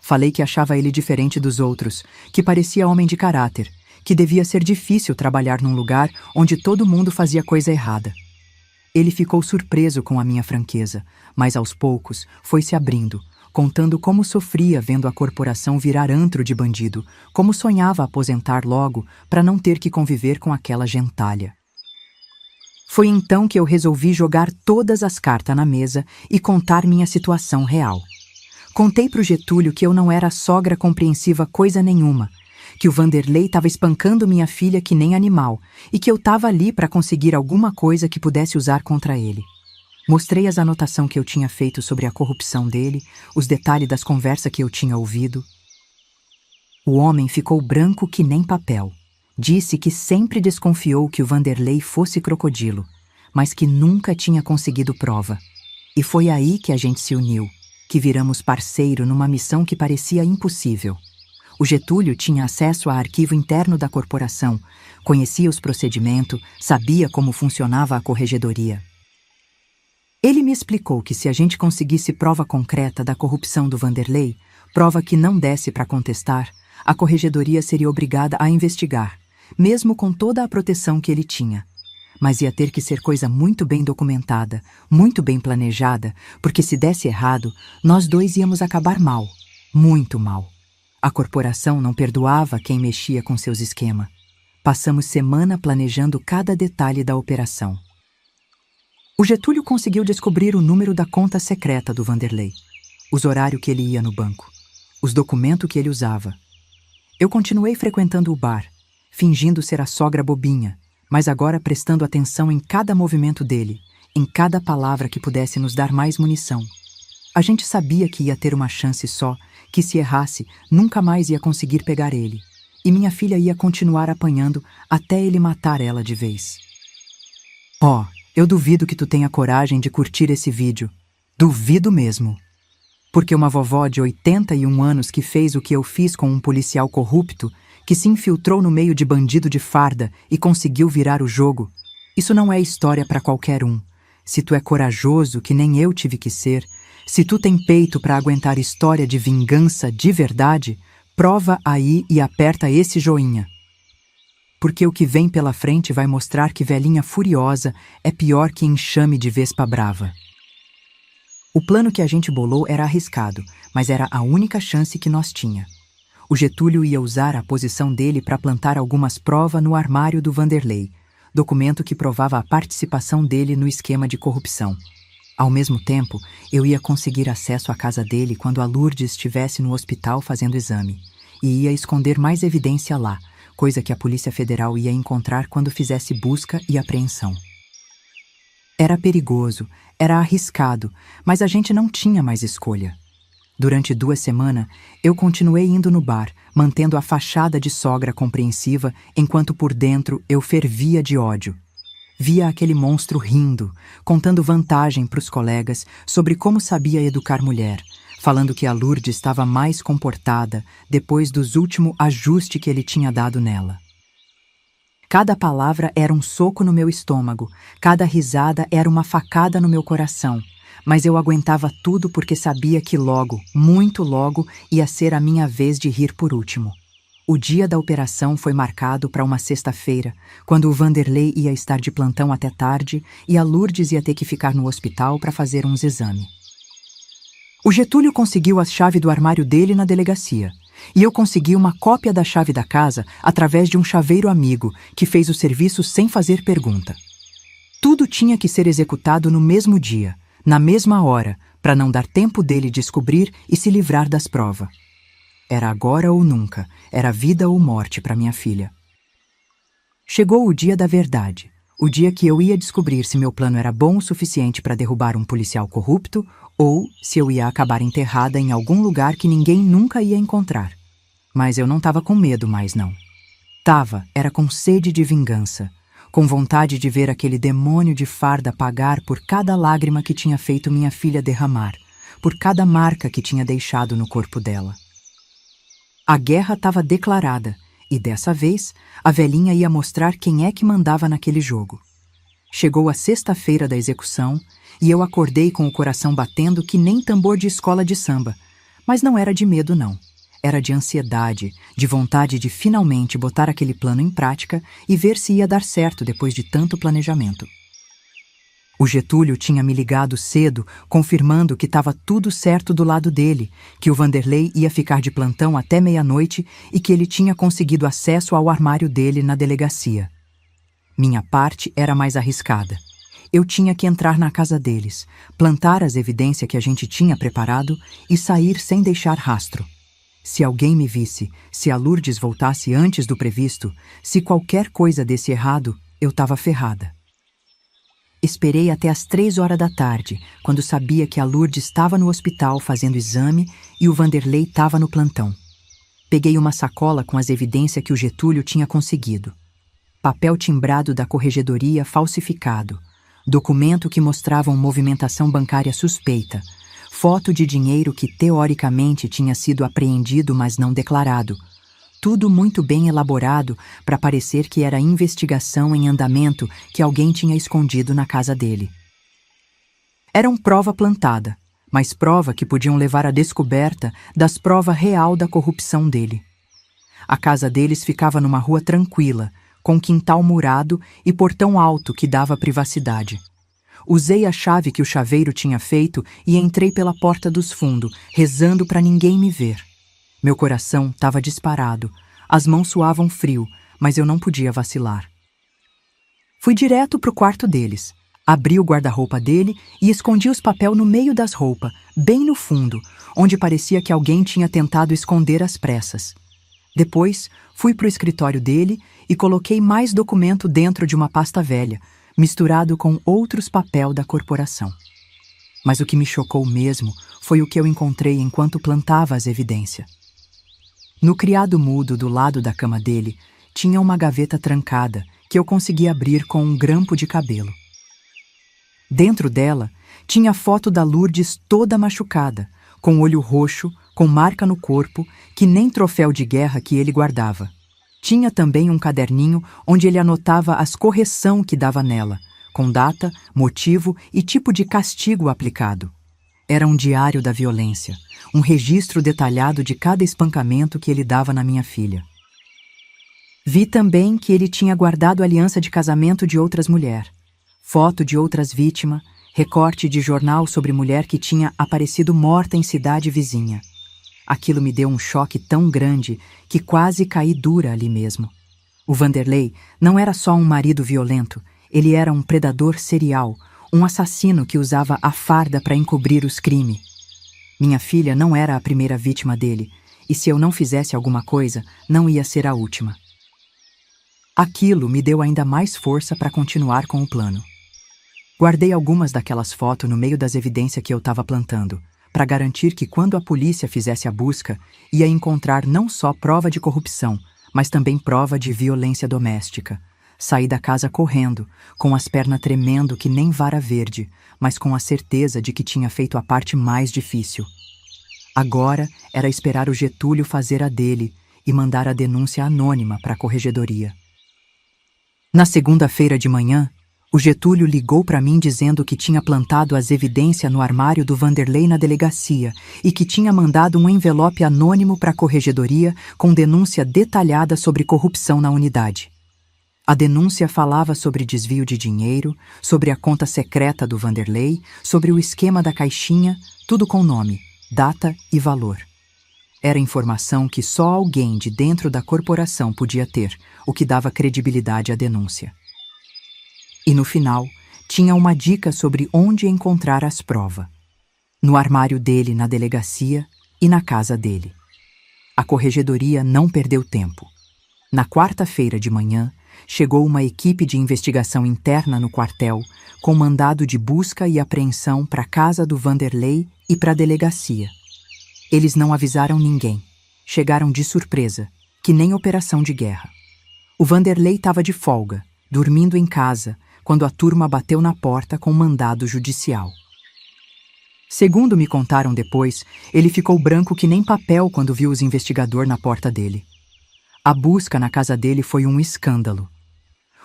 Falei que achava ele diferente dos outros, que parecia homem de caráter, que devia ser difícil trabalhar num lugar onde todo mundo fazia coisa errada. Ele ficou surpreso com a minha franqueza, mas aos poucos foi se abrindo, contando como sofria vendo a corporação virar antro de bandido, como sonhava aposentar logo para não ter que conviver com aquela gentalha. Foi então que eu resolvi jogar todas as cartas na mesa e contar minha situação real. Contei pro Getúlio que eu não era sogra compreensiva coisa nenhuma, que o Vanderlei estava espancando minha filha que nem animal e que eu estava ali para conseguir alguma coisa que pudesse usar contra ele. Mostrei as anotações que eu tinha feito sobre a corrupção dele, os detalhes das conversas que eu tinha ouvido. O homem ficou branco que nem papel. Disse que sempre desconfiou que o Vanderlei fosse crocodilo, mas que nunca tinha conseguido prova. E foi aí que a gente se uniu, que viramos parceiro numa missão que parecia impossível. O Getúlio tinha acesso a arquivo interno da corporação, conhecia os procedimentos, sabia como funcionava a corregedoria. Ele me explicou que se a gente conseguisse prova concreta da corrupção do Vanderlei, prova que não desse para contestar, a corregedoria seria obrigada a investigar, mesmo com toda a proteção que ele tinha. Mas ia ter que ser coisa muito bem documentada, muito bem planejada, porque se desse errado, nós dois íamos acabar mal, muito mal. A corporação não perdoava quem mexia com seus esquemas. Passamos semana planejando cada detalhe da operação. O Getúlio conseguiu descobrir o número da conta secreta do Vanderlei, os horários que ele ia no banco, os documentos que ele usava. Eu continuei frequentando o bar, fingindo ser a sogra bobinha, mas agora prestando atenção em cada movimento dele, em cada palavra que pudesse nos dar mais munição. A gente sabia que ia ter uma chance só, que se errasse, nunca mais ia conseguir pegar ele, e minha filha ia continuar apanhando até ele matar ela de vez. Oh, eu duvido que tu tenha coragem de curtir esse vídeo. Duvido mesmo. Porque uma vovó de 81 anos que fez o que eu fiz com um policial corrupto, que se infiltrou no meio de bandido de farda e conseguiu virar o jogo, isso não é história para qualquer um. Se tu é corajoso, que nem eu tive que ser, se tu tem peito para aguentar história de vingança de verdade, prova aí e aperta esse joinha. Porque o que vem pela frente vai mostrar que velhinha furiosa é pior que enxame de vespa brava. O plano que a gente bolou era arriscado, mas era a única chance que nós tinha. O Getúlio ia usar a posição dele para plantar algumas provas no armário do Vanderlei, documento que provava a participação dele no esquema de corrupção. Ao mesmo tempo, eu ia conseguir acesso à casa dele quando a Lourdes estivesse no hospital fazendo exame, e ia esconder mais evidência lá, coisa que a Polícia Federal ia encontrar quando fizesse busca e apreensão. Era perigoso, era arriscado, mas a gente não tinha mais escolha. Durante 2 semanas, eu continuei indo no bar, mantendo a fachada de sogra compreensiva, enquanto por dentro eu fervia de ódio. Via aquele monstro rindo, contando vantagem para os colegas sobre como sabia educar mulher, falando que a Lourdes estava mais comportada depois dos últimos ajustes que ele tinha dado nela. Cada palavra era um soco no meu estômago, cada risada era uma facada no meu coração, mas eu aguentava tudo porque sabia que logo, muito logo, ia ser a minha vez de rir por último. O dia da operação foi marcado para uma sexta-feira, quando o Vanderlei ia estar de plantão até tarde e a Lourdes ia ter que ficar no hospital para fazer uns exames. O Getúlio conseguiu a chave do armário dele na delegacia, e eu consegui uma cópia da chave da casa através de um chaveiro amigo que fez o serviço sem fazer pergunta. Tudo tinha que ser executado no mesmo dia, na mesma hora, para não dar tempo dele descobrir e se livrar das provas. Era agora ou nunca, era vida ou morte para minha filha. Chegou o dia da verdade, o dia que eu ia descobrir se meu plano era bom o suficiente para derrubar um policial corrupto ou se eu ia acabar enterrada em algum lugar que ninguém nunca ia encontrar. Mas eu não estava com medo mais, não. Era com sede de vingança, com vontade de ver aquele demônio de farda pagar por cada lágrima que tinha feito minha filha derramar, por cada marca que tinha deixado no corpo dela. A guerra estava declarada, e dessa vez, a velhinha ia mostrar quem é que mandava naquele jogo. Chegou a sexta-feira da execução, e eu acordei com o coração batendo que nem tambor de escola de samba, mas não era de medo não. era de ansiedade, de vontade de finalmente botar aquele plano em prática e ver se ia dar certo depois de tanto planejamento. O Getúlio tinha me ligado cedo, confirmando que estava tudo certo do lado dele, que o Vanderlei ia ficar de plantão até meia-noite e que ele tinha conseguido acesso ao armário dele na delegacia. Minha parte era mais arriscada. Eu tinha que entrar na casa deles, plantar as evidências que a gente tinha preparado e sair sem deixar rastro. Se alguém me visse, se a Lourdes voltasse antes do previsto, se qualquer coisa desse errado, eu estava ferrada. Esperei até às 3 horas da tarde, quando sabia que a Lourdes estava no hospital fazendo exame e o Vanderlei estava no plantão. Peguei uma sacola com as evidências que o Getúlio tinha conseguido. Papel timbrado da corregedoria falsificado, documento que mostravam movimentação bancária suspeita, foto de dinheiro que teoricamente tinha sido apreendido mas não declarado. Tudo muito bem elaborado para parecer que era investigação em andamento que alguém tinha escondido na casa dele. Eram prova plantada, mas prova que podiam levar à descoberta das provas real da corrupção dele. A casa deles ficava numa rua tranquila, com quintal murado e portão alto que dava privacidade. Usei a chave que o chaveiro tinha feito e entrei pela porta dos fundos, rezando para ninguém me ver. Meu coração estava disparado, as mãos suavam frio, mas eu não podia vacilar. Fui direto para o quarto deles, abri o guarda-roupa dele e escondi os papéis no meio das roupas, bem no fundo, onde parecia que alguém tinha tentado esconder às pressas. Depois, fui para o escritório dele e coloquei mais documento dentro de uma pasta velha, misturado com outros papéis da corporação. Mas o que me chocou mesmo foi o que eu encontrei enquanto plantava as evidências. No criado mudo do lado da cama dele, tinha uma gaveta trancada que eu consegui abrir com um grampo de cabelo. Dentro dela, tinha a foto da Lourdes toda machucada, com olho roxo, com marca no corpo, que nem troféu de guerra que ele guardava. Tinha também um caderninho onde ele anotava as correção que dava nela, com data, motivo e tipo de castigo aplicado. Era um diário da violência, um registro detalhado de cada espancamento que ele dava na minha filha. Vi também que ele tinha guardado aliança de casamento de outras mulheres, foto de outras vítimas, recorte de jornal sobre mulher que tinha aparecido morta em cidade vizinha. Aquilo me deu um choque tão grande que quase caí dura ali mesmo. O Vanderlei não era só um marido violento, ele era um predador serial, um assassino que usava a farda para encobrir os crimes. Minha filha não era a primeira vítima dele, e se eu não fizesse alguma coisa, não ia ser a última. Aquilo me deu ainda mais força para continuar com o plano. Guardei algumas daquelas fotos no meio das evidências que eu estava plantando, para garantir que quando a polícia fizesse a busca, ia encontrar não só prova de corrupção, mas também prova de violência doméstica. Saí da casa correndo, com as pernas tremendo que nem vara verde, mas com a certeza de que tinha feito a parte mais difícil. Agora era esperar o Getúlio fazer a dele e mandar a denúncia anônima para a corregedoria. Na segunda-feira de manhã, o Getúlio ligou para mim dizendo que tinha plantado as evidências no armário do Vanderlei na delegacia e que tinha mandado um envelope anônimo para a corregedoria com denúncia detalhada sobre corrupção na unidade. A denúncia falava sobre desvio de dinheiro, sobre a conta secreta do Vanderlei, sobre o esquema da caixinha, tudo com nome, data e valor. Era informação que só alguém de dentro da corporação podia ter, o que dava credibilidade à denúncia. E no final, tinha uma dica sobre onde encontrar as provas. No armário dele na delegacia e na casa dele. A corregedoria não perdeu tempo. Na quarta-feira de manhã, chegou uma equipe de investigação interna no quartel, com mandado de busca e apreensão para a casa do Vanderlei e para a delegacia. Eles não avisaram ninguém. Chegaram de surpresa, que nem operação de guerra. O Vanderlei estava de folga, dormindo em casa, quando a turma bateu na porta com mandado judicial. Segundo me contaram depois, ele ficou branco que nem papel quando viu os investigadores na porta dele. A busca na casa dele foi um escândalo.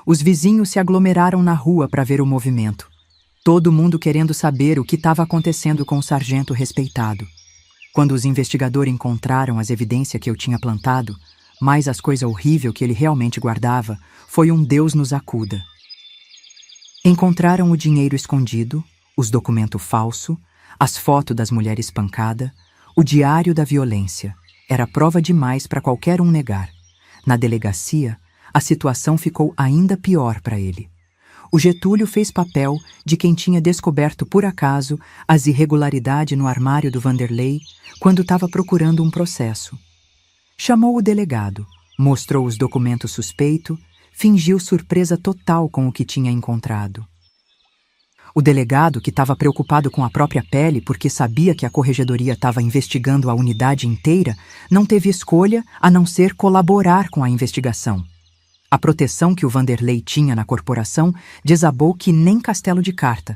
Os vizinhos se aglomeraram na rua para ver o movimento. Todo mundo querendo saber o que estava acontecendo com o sargento respeitado. Quando os investigadores encontraram as evidências que eu tinha plantado, mais as coisas horríveis que ele realmente guardava, foi um Deus nos acuda. Encontraram o dinheiro escondido, os documentos falsos, as fotos das mulheres espancadas, o diário da violência. Era prova demais para qualquer um negar. Na delegacia, a situação ficou ainda pior para ele. O Getúlio fez papel de quem tinha descoberto por acaso as irregularidades no armário do Vanderlei quando estava procurando um processo. Chamou o delegado, mostrou os documentos suspeitos, fingiu surpresa total com o que tinha encontrado. O delegado, que estava preocupado com a própria pele porque sabia que a corregedoria estava investigando a unidade inteira, não teve escolha a não ser colaborar com a investigação. A proteção que o Vanderlei tinha na corporação desabou que nem castelo de carta.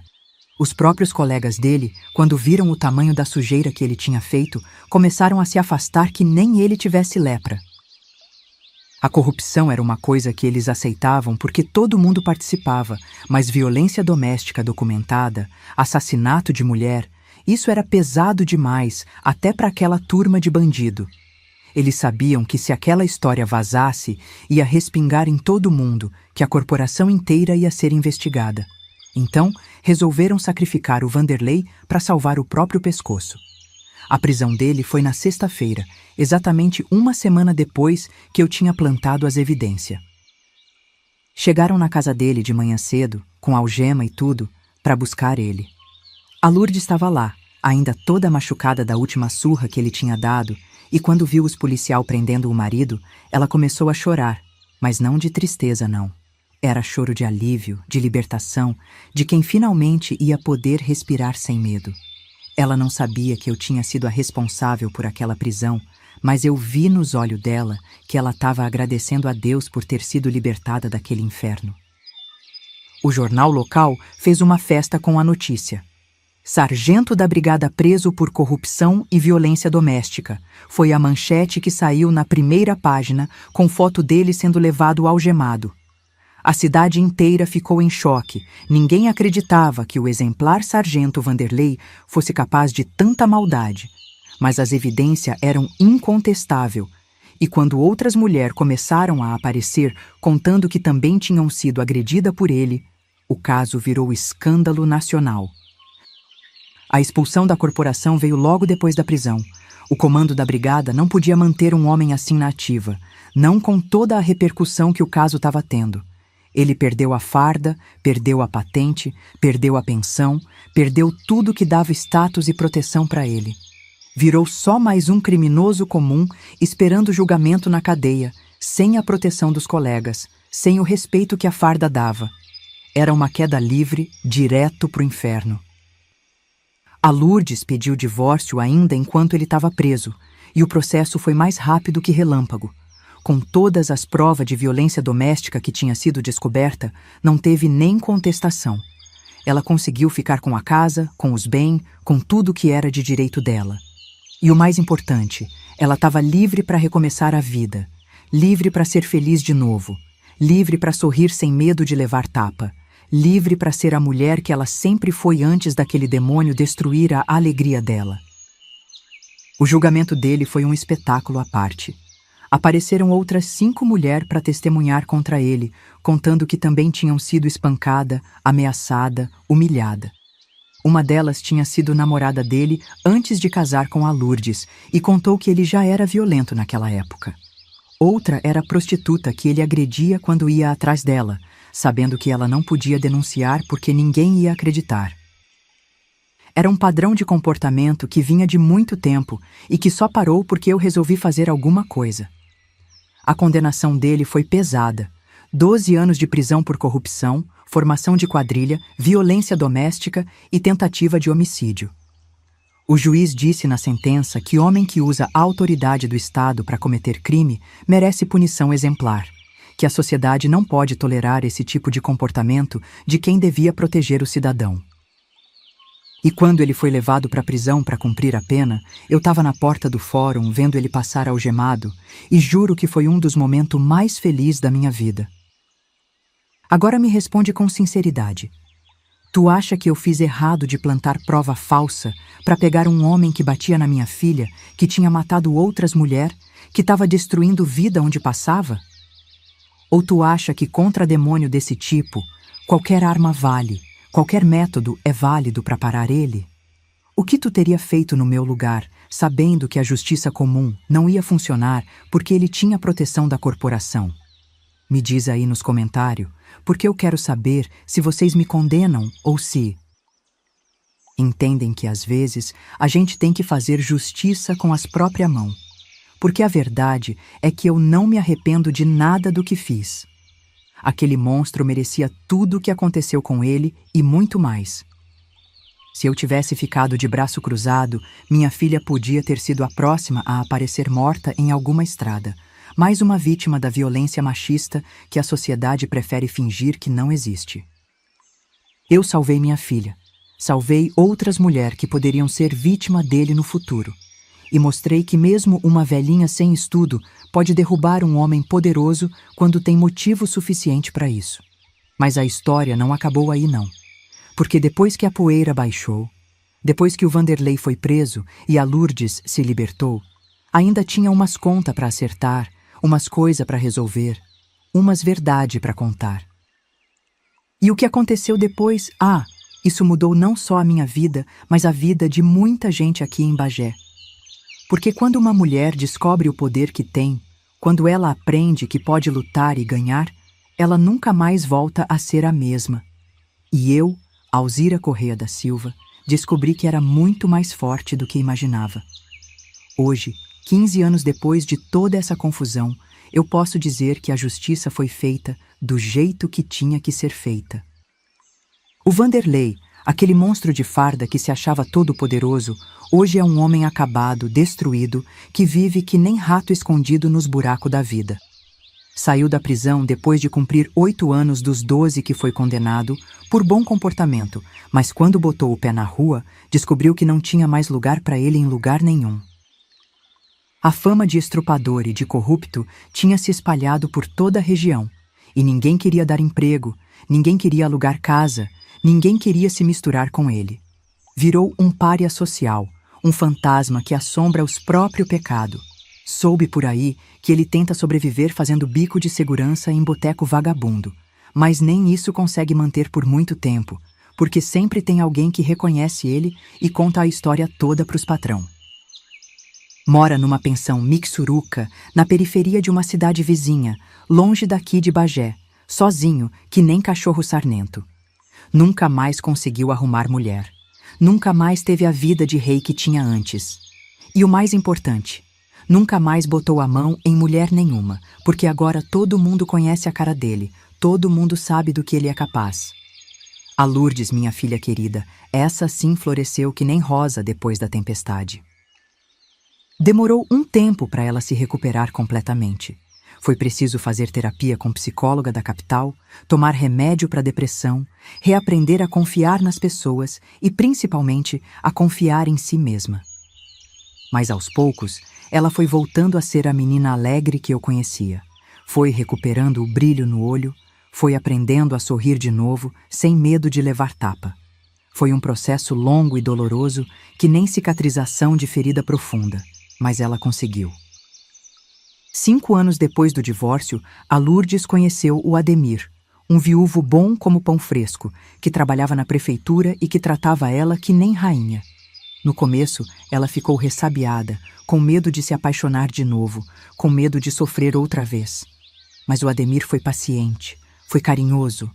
Os próprios colegas dele, quando viram o tamanho da sujeira que ele tinha feito, começaram a se afastar que nem ele tivesse lepra. A corrupção era uma coisa que eles aceitavam porque todo mundo participava, mas violência doméstica documentada, assassinato de mulher, isso era pesado demais até para aquela turma de bandido. Eles sabiam que se aquela história vazasse, ia respingar em todo mundo, que a corporação inteira ia ser investigada. Então, resolveram sacrificar o Vanderlei para salvar o próprio pescoço. A prisão dele foi na sexta-feira, exatamente uma semana depois que eu tinha plantado as evidências. Chegaram na casa dele de manhã cedo, com algema e tudo, para buscar ele. A Lourdes estava lá, ainda toda machucada da última surra que ele tinha dado, e quando viu os policiais prendendo o marido, ela começou a chorar, mas não de tristeza, não. Era choro de alívio, de libertação, de quem finalmente ia poder respirar sem medo. Ela não sabia que eu tinha sido a responsável por aquela prisão, mas eu vi nos olhos dela que ela estava agradecendo a Deus por ter sido libertada daquele inferno. O jornal local fez uma festa com a notícia. Sargento da Brigada preso por corrupção e violência doméstica. Foi a manchete que saiu na primeira página, com foto dele sendo levado algemado. A cidade inteira ficou em choque. Ninguém acreditava que o exemplar sargento Vanderlei fosse capaz de tanta maldade. Mas as evidências eram incontestáveis. E quando outras mulheres começaram a aparecer, contando que também tinham sido agredidas por ele, o caso virou escândalo nacional. A expulsão da corporação veio logo depois da prisão. O comando da brigada não podia manter um homem assim na ativa, não com toda a repercussão que o caso estava tendo. Ele perdeu a farda, perdeu a patente, perdeu a pensão, perdeu tudo que dava status e proteção para ele. Virou só mais um criminoso comum esperando julgamento na cadeia, sem a proteção dos colegas, sem o respeito que a farda dava. Era uma queda livre, direto para o inferno. A Lourdes pediu divórcio ainda enquanto ele estava preso, e o processo foi mais rápido que relâmpago. Com todas as provas de violência doméstica que tinha sido descoberta, não teve nem contestação. Ela conseguiu ficar com a casa, com os bens, com tudo que era de direito dela. E o mais importante, ela estava livre para recomeçar a vida, livre para ser feliz de novo, livre para sorrir sem medo de levar tapa, livre para ser a mulher que ela sempre foi antes daquele demônio destruir a alegria dela. O julgamento dele foi um espetáculo à parte. Apareceram outras 5 mulheres para testemunhar contra ele, contando que também tinham sido espancada, ameaçada, humilhada. Uma delas tinha sido namorada dele antes de casar com a Lourdes e contou que ele já era violento naquela época. Outra era a prostituta que ele agredia quando ia atrás dela, sabendo que ela não podia denunciar porque ninguém ia acreditar. Era um padrão de comportamento que vinha de muito tempo e que só parou porque eu resolvi fazer alguma coisa. A condenação dele foi pesada. 12 anos de prisão por corrupção, formação de quadrilha, violência doméstica e tentativa de homicídio. O juiz disse na sentença que homem que usa a autoridade do Estado para cometer crime merece punição exemplar, que a sociedade não pode tolerar esse tipo de comportamento de quem devia proteger o cidadão. E quando ele foi levado para a prisão para cumprir a pena, eu estava na porta do fórum vendo ele passar algemado e juro que foi um dos momentos mais felizes da minha vida. Agora me responde com sinceridade. Tu acha que eu fiz errado de plantar prova falsa para pegar um homem que batia na minha filha, que tinha matado outras mulheres, que estava destruindo vida onde passava? Ou tu acha que contra demônio desse tipo, qualquer arma vale, qualquer método é válido para parar ele? O que tu teria feito no meu lugar, sabendo que a justiça comum não ia funcionar porque ele tinha proteção da corporação? Me diz aí nos comentários, porque eu quero saber se vocês me condenam ou se entendem que às vezes a gente tem que fazer justiça com as próprias mãos. Porque a verdade é que eu não me arrependo de nada do que fiz. Aquele monstro merecia tudo o que aconteceu com ele e muito mais. Se eu tivesse ficado de braço cruzado, minha filha podia ter sido a próxima a aparecer morta em alguma estrada, mais uma vítima da violência machista que a sociedade prefere fingir que não existe. Eu salvei minha filha, salvei outras mulheres que poderiam ser vítima dele no futuro, e mostrei que mesmo uma velhinha sem estudo pode derrubar um homem poderoso quando tem motivo suficiente para isso. Mas a história não acabou aí não. Porque depois que a poeira baixou, depois que o Vanderlei foi preso e a Lourdes se libertou, ainda tinha umas contas para acertar, umas coisas para resolver, umas verdade para contar. E o que aconteceu depois? Isso mudou não só a minha vida, mas a vida de muita gente aqui em Bagé. Porque quando uma mulher descobre o poder que tem, quando ela aprende que pode lutar e ganhar, ela nunca mais volta a ser a mesma. E eu, Alzira Correia da Silva, descobri que era muito mais forte do que imaginava. Hoje, 15 anos depois de toda essa confusão, eu posso dizer que a justiça foi feita do jeito que tinha que ser feita. O Vanderlei, aquele monstro de farda que se achava todo-poderoso, hoje é um homem acabado, destruído, que vive que nem rato escondido nos buracos da vida. Saiu da prisão depois de cumprir 8 anos dos 12 que foi condenado, por bom comportamento, mas quando botou o pé na rua, descobriu que não tinha mais lugar para ele em lugar nenhum. A fama de estrupador e de corrupto tinha se espalhado por toda a região, e ninguém queria dar emprego, ninguém queria alugar casa, ninguém queria se misturar com ele. Virou um pária social, um fantasma que assombra os próprios pecados. Soube por aí que ele tenta sobreviver fazendo bico de segurança em boteco vagabundo, mas nem isso consegue manter por muito tempo, porque sempre tem alguém que reconhece ele e conta a história toda para os patrão. Mora numa pensão mixuruca, na periferia de uma cidade vizinha, longe daqui de Bagé, sozinho, que nem cachorro sarnento. Nunca mais conseguiu arrumar mulher. Nunca mais teve a vida de rei que tinha antes. E o mais importante, nunca mais botou a mão em mulher nenhuma, porque agora todo mundo conhece a cara dele, todo mundo sabe do que ele é capaz. A Lourdes, minha filha querida, essa sim floresceu que nem rosa depois da tempestade. Demorou um tempo para ela se recuperar completamente. Foi preciso fazer terapia com psicóloga da capital, tomar remédio para depressão, reaprender a confiar nas pessoas e, principalmente, a confiar em si mesma. Mas, aos poucos, ela foi voltando a ser a menina alegre que eu conhecia. Foi recuperando o brilho no olho, foi aprendendo a sorrir de novo, sem medo de levar tapa. Foi um processo longo e doloroso que nem cicatrização de ferida profunda, mas ela conseguiu. 5 anos depois do divórcio, a Lourdes conheceu o Ademir, um viúvo bom como pão fresco, que trabalhava na prefeitura e que tratava ela que nem rainha. No começo, ela ficou ressabiada, com medo de se apaixonar de novo, com medo de sofrer outra vez. Mas o Ademir foi paciente, foi carinhoso,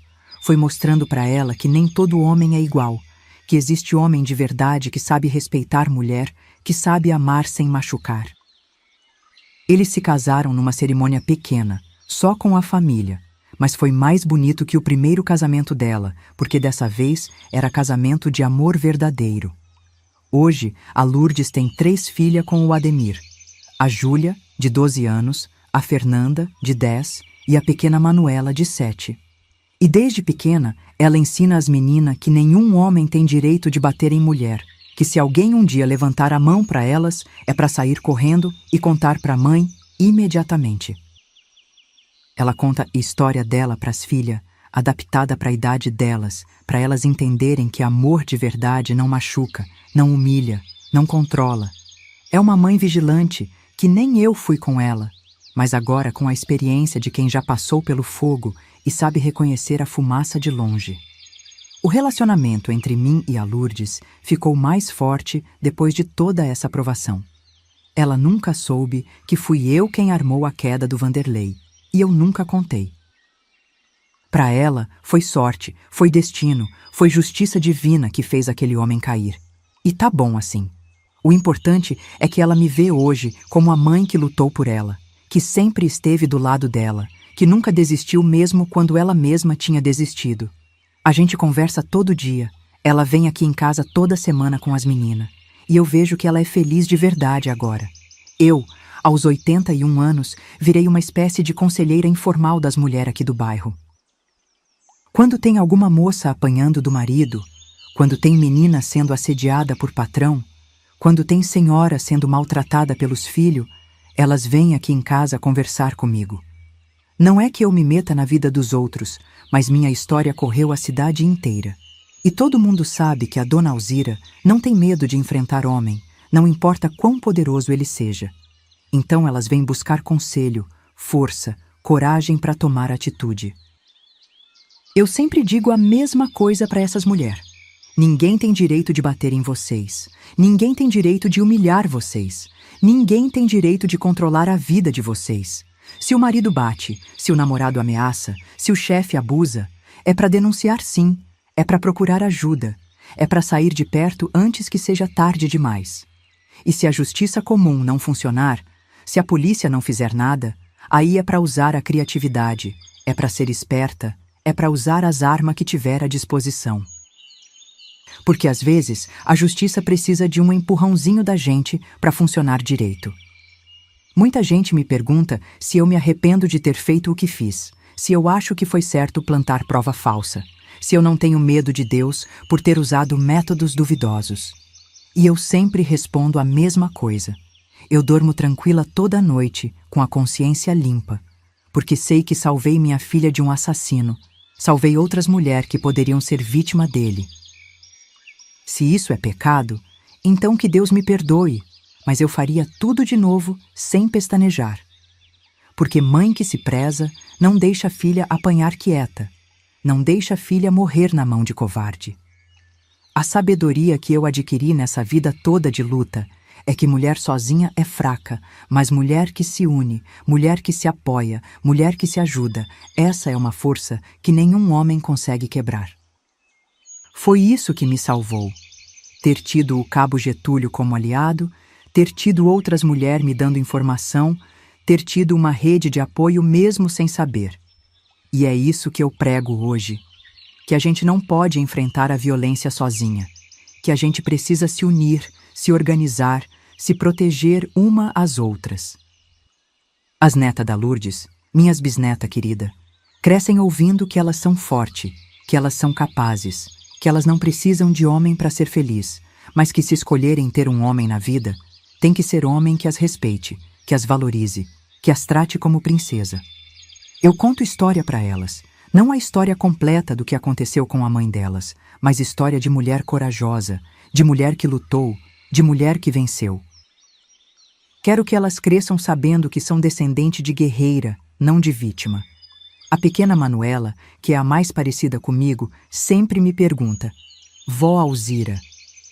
foi mostrando para ela que nem todo homem é igual, que existe homem de verdade que sabe respeitar mulher, que sabe amar sem machucar. Eles se casaram numa cerimônia pequena, só com a família, mas foi mais bonito que o primeiro casamento dela, porque dessa vez era casamento de amor verdadeiro. Hoje, a Lourdes tem 3 filhas com o Ademir. A Júlia, de 12 anos, a Fernanda, de 10, e a pequena Manuela, de 7. E desde pequena, ela ensina às meninas que nenhum homem tem direito de bater em mulher, que se alguém um dia levantar a mão para elas, é para sair correndo e contar para a mãe imediatamente. Ela conta a história dela para as filhas, adaptada para a idade delas, para elas entenderem que amor de verdade não machuca, não humilha, não controla. É uma mãe vigilante que nem eu fui com ela, mas agora com a experiência de quem já passou pelo fogo e sabe reconhecer a fumaça de longe. O relacionamento entre mim e a Lourdes ficou mais forte depois de toda essa provação. Ela nunca soube que fui eu quem armou a queda do Vanderlei, e eu nunca contei. Para ela, foi sorte, foi destino, foi justiça divina que fez aquele homem cair. E tá bom assim. O importante é que ela me vê hoje como a mãe que lutou por ela, que sempre esteve do lado dela, que nunca desistiu mesmo quando ela mesma tinha desistido. A gente conversa todo dia, ela vem aqui em casa toda semana com as meninas, e eu vejo que ela é feliz de verdade agora. Eu, aos 81 anos, virei uma espécie de conselheira informal das mulheres aqui do bairro. Quando tem alguma moça apanhando do marido, quando tem menina sendo assediada por patrão, quando tem senhora sendo maltratada pelos filhos, elas vêm aqui em casa conversar comigo. Não é que eu me meta na vida dos outros, mas minha história correu a cidade inteira. E todo mundo sabe que a dona Alzira não tem medo de enfrentar homem, não importa quão poderoso ele seja. Então elas vêm buscar conselho, força, coragem para tomar atitude. Eu sempre digo a mesma coisa para essas mulheres. Ninguém tem direito de bater em vocês. Ninguém tem direito de humilhar vocês. Ninguém tem direito de controlar a vida de vocês. Se o marido bate, se o namorado ameaça, se o chefe abusa, é para denunciar sim, é para procurar ajuda, é para sair de perto antes que seja tarde demais. E se a justiça comum não funcionar, se a polícia não fizer nada, aí é para usar a criatividade, é para ser esperta, é para usar as armas que tiver à disposição. Porque às vezes a justiça precisa de um empurrãozinho da gente para funcionar direito. Muita gente me pergunta se eu me arrependo de ter feito o que fiz, se eu acho que foi certo plantar prova falsa, se eu não tenho medo de Deus por ter usado métodos duvidosos. E eu sempre respondo a mesma coisa. Eu dormo tranquila toda noite, com a consciência limpa, porque sei que salvei minha filha de um assassino, salvei outras mulheres que poderiam ser vítima dele. Se isso é pecado, então que Deus me perdoe, mas eu faria tudo de novo sem pestanejar. Porque mãe que se preza não deixa a filha apanhar quieta, não deixa a filha morrer na mão de covarde. A sabedoria que eu adquiri nessa vida toda de luta é que mulher sozinha é fraca, mas mulher que se une, mulher que se apoia, mulher que se ajuda, essa é uma força que nenhum homem consegue quebrar. Foi isso que me salvou. Ter tido o cabo Getúlio como aliado, ter tido outras mulheres me dando informação, ter tido uma rede de apoio mesmo sem saber. E é isso que eu prego hoje, que a gente não pode enfrentar a violência sozinha, que a gente precisa se unir, se organizar, se proteger uma às outras. As netas da Lourdes, minhas bisnetas querida, crescem ouvindo que elas são fortes, que elas são capazes, que elas não precisam de homem para ser feliz, mas que se escolherem ter um homem na vida, tem que ser homem que as respeite, que as valorize, que as trate como princesa. Eu conto história para elas, não a história completa do que aconteceu com a mãe delas, mas história de mulher corajosa, de mulher que lutou, de mulher que venceu. Quero que elas cresçam sabendo que são descendente de guerreira, não de vítima. A pequena Manuela, que é a mais parecida comigo, sempre me pergunta: Vó Alzira,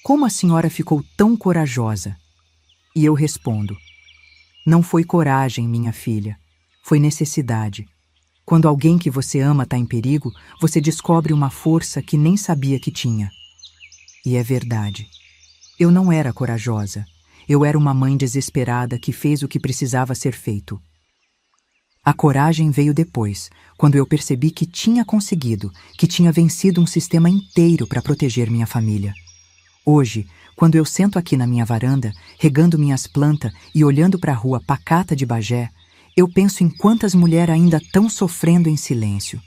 como a senhora ficou tão corajosa? E eu respondo: não foi coragem, minha filha, foi necessidade. Quando alguém que você ama está em perigo, você descobre uma força que nem sabia que tinha. E é verdade. Eu não era corajosa. Eu era uma mãe desesperada que fez o que precisava ser feito. A coragem veio depois, quando eu percebi que tinha conseguido, que tinha vencido um sistema inteiro para proteger minha família. Hoje, quando eu sento aqui na minha varanda, regando minhas plantas e olhando para a rua pacata de Bagé, eu penso em quantas mulheres ainda estão sofrendo em silêncio,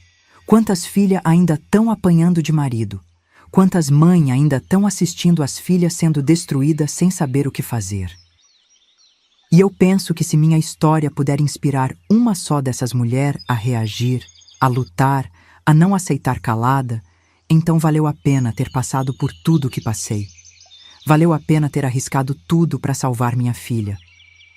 quantas filhas ainda estão apanhando de marido, quantas mães ainda estão assistindo as filhas sendo destruídas sem saber o que fazer. E eu penso que se minha história puder inspirar uma só dessas mulheres a reagir, a lutar, a não aceitar calada, então valeu a pena ter passado por tudo o que passei. Valeu a pena ter arriscado tudo para salvar minha filha.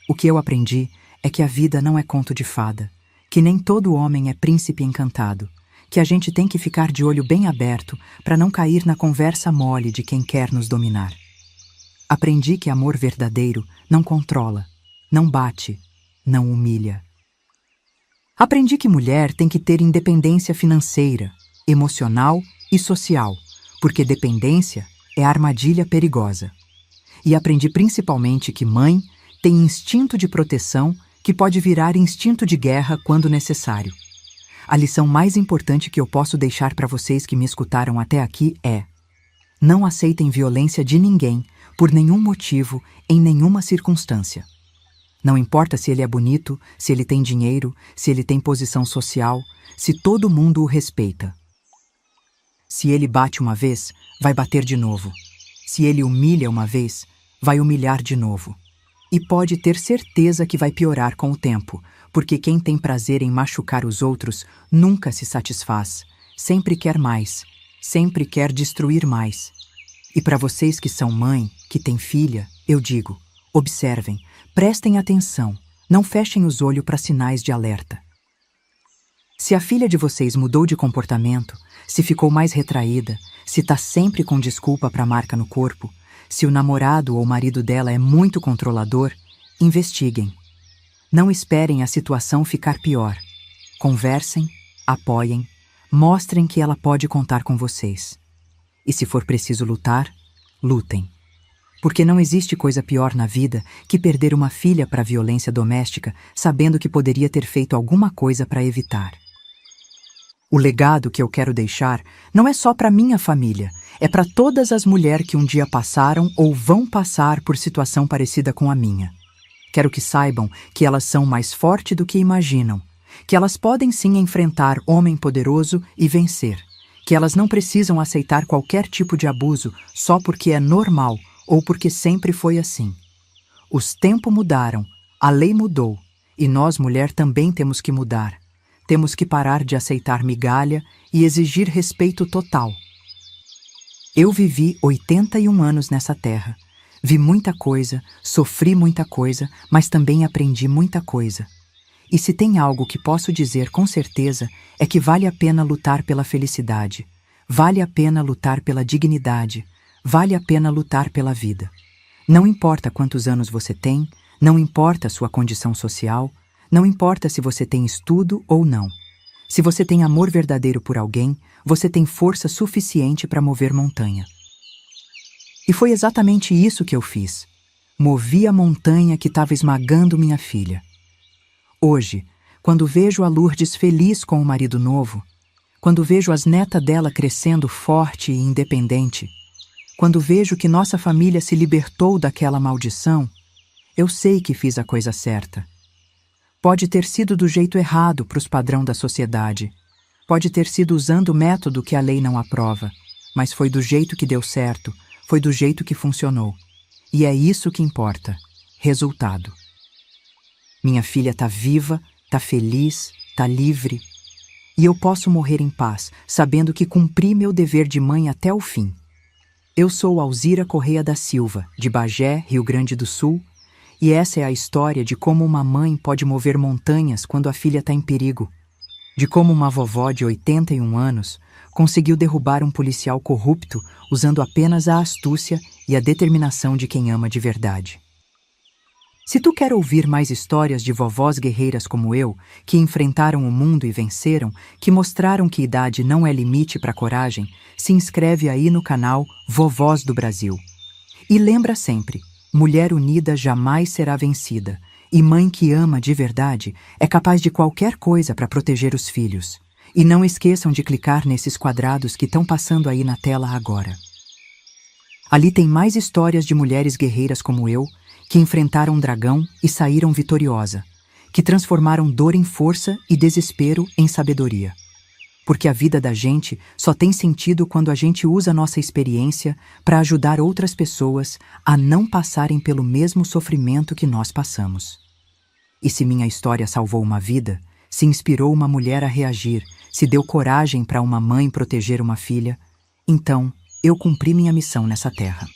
O que eu aprendi é que a vida não é conto de fada, que nem todo homem é príncipe encantado, que a gente tem que ficar de olho bem aberto para não cair na conversa mole de quem quer nos dominar. Aprendi que amor verdadeiro não controla, não bate, não humilha. Aprendi que mulher tem que ter independência financeira, emocional e social, porque dependência é armadilha perigosa. E aprendi principalmente que mãe tem instinto de proteção que pode virar instinto de guerra quando necessário. A lição mais importante que eu posso deixar para vocês que me escutaram até aqui é: não aceitem violência de ninguém, por nenhum motivo, em nenhuma circunstância. Não importa se ele é bonito, se ele tem dinheiro, se ele tem posição social, se todo mundo o respeita. Se ele bate uma vez, vai bater de novo. Se ele humilha uma vez, vai humilhar de novo. E pode ter certeza que vai piorar com o tempo, porque quem tem prazer em machucar os outros nunca se satisfaz, sempre quer mais, sempre quer destruir mais. E para vocês que são mãe, que têm filha, eu digo: observem, prestem atenção, não fechem os olhos para sinais de alerta. Se a filha de vocês mudou de comportamento, se ficou mais retraída, se está sempre com desculpa para a marca no corpo, se o namorado ou marido dela é muito controlador, investiguem. Não esperem a situação ficar pior. Conversem, apoiem, mostrem que ela pode contar com vocês. E se for preciso lutar, lutem. Porque não existe coisa pior na vida que perder uma filha para a violência doméstica, sabendo que poderia ter feito alguma coisa para evitar. O legado que eu quero deixar não é só para minha família, é para todas as mulheres que um dia passaram ou vão passar por situação parecida com a minha. Quero que saibam que elas são mais fortes do que imaginam, que elas podem sim enfrentar homem poderoso e vencer, que elas não precisam aceitar qualquer tipo de abuso só porque é normal ou porque sempre foi assim. Os tempos mudaram, a lei mudou, e nós, mulher, também temos que mudar. Temos que parar de aceitar migalha e exigir respeito total. Eu vivi 81 anos nessa terra. Vi muita coisa, sofri muita coisa, mas também aprendi muita coisa. E se tem algo que posso dizer com certeza, é que vale a pena lutar pela felicidade, vale a pena lutar pela dignidade, vale a pena lutar pela vida. Não importa quantos anos você tem, não importa a sua condição social, não importa se você tem estudo ou não. Se você tem amor verdadeiro por alguém, você tem força suficiente para mover montanha. E foi exatamente isso que eu fiz. Movi a montanha que estava esmagando minha filha. Hoje, quando vejo a Lourdes feliz com o marido novo, quando vejo as netas dela crescendo forte e independente, quando vejo que nossa família se libertou daquela maldição, eu sei que fiz a coisa certa. Pode ter sido do jeito errado para os padrões da sociedade. Pode ter sido usando o método que a lei não aprova, mas foi do jeito que deu certo, foi do jeito que funcionou. E é isso que importa, resultado. Minha filha está viva, está feliz, está livre. E eu posso morrer em paz, sabendo que cumpri meu dever de mãe até o fim. Eu sou Alzira Correia da Silva, de Bagé, Rio Grande do Sul, e essa é a história de como uma mãe pode mover montanhas quando a filha está em perigo. De como uma vovó de 81 anos conseguiu derrubar um policial corrupto usando apenas a astúcia e a determinação de quem ama de verdade. Se tu quer ouvir mais histórias de vovós guerreiras como eu, que enfrentaram o mundo e venceram, que mostraram que idade não é limite para coragem, se inscreve aí no canal Vovós do Brasil. E lembra sempre, mulher unida jamais será vencida, e mãe que ama de verdade é capaz de qualquer coisa para proteger os filhos. E não esqueçam de clicar nesses quadrados que estão passando aí na tela agora. Ali tem mais histórias de mulheres guerreiras como eu, que enfrentaram um dragão e saíram vitoriosa, que transformaram dor em força e desespero em sabedoria. Porque a vida da gente só tem sentido quando a gente usa nossa experiência para ajudar outras pessoas a não passarem pelo mesmo sofrimento que nós passamos. E se minha história salvou uma vida, se inspirou uma mulher a reagir, se deu coragem para uma mãe proteger uma filha, então eu cumpri minha missão nessa terra.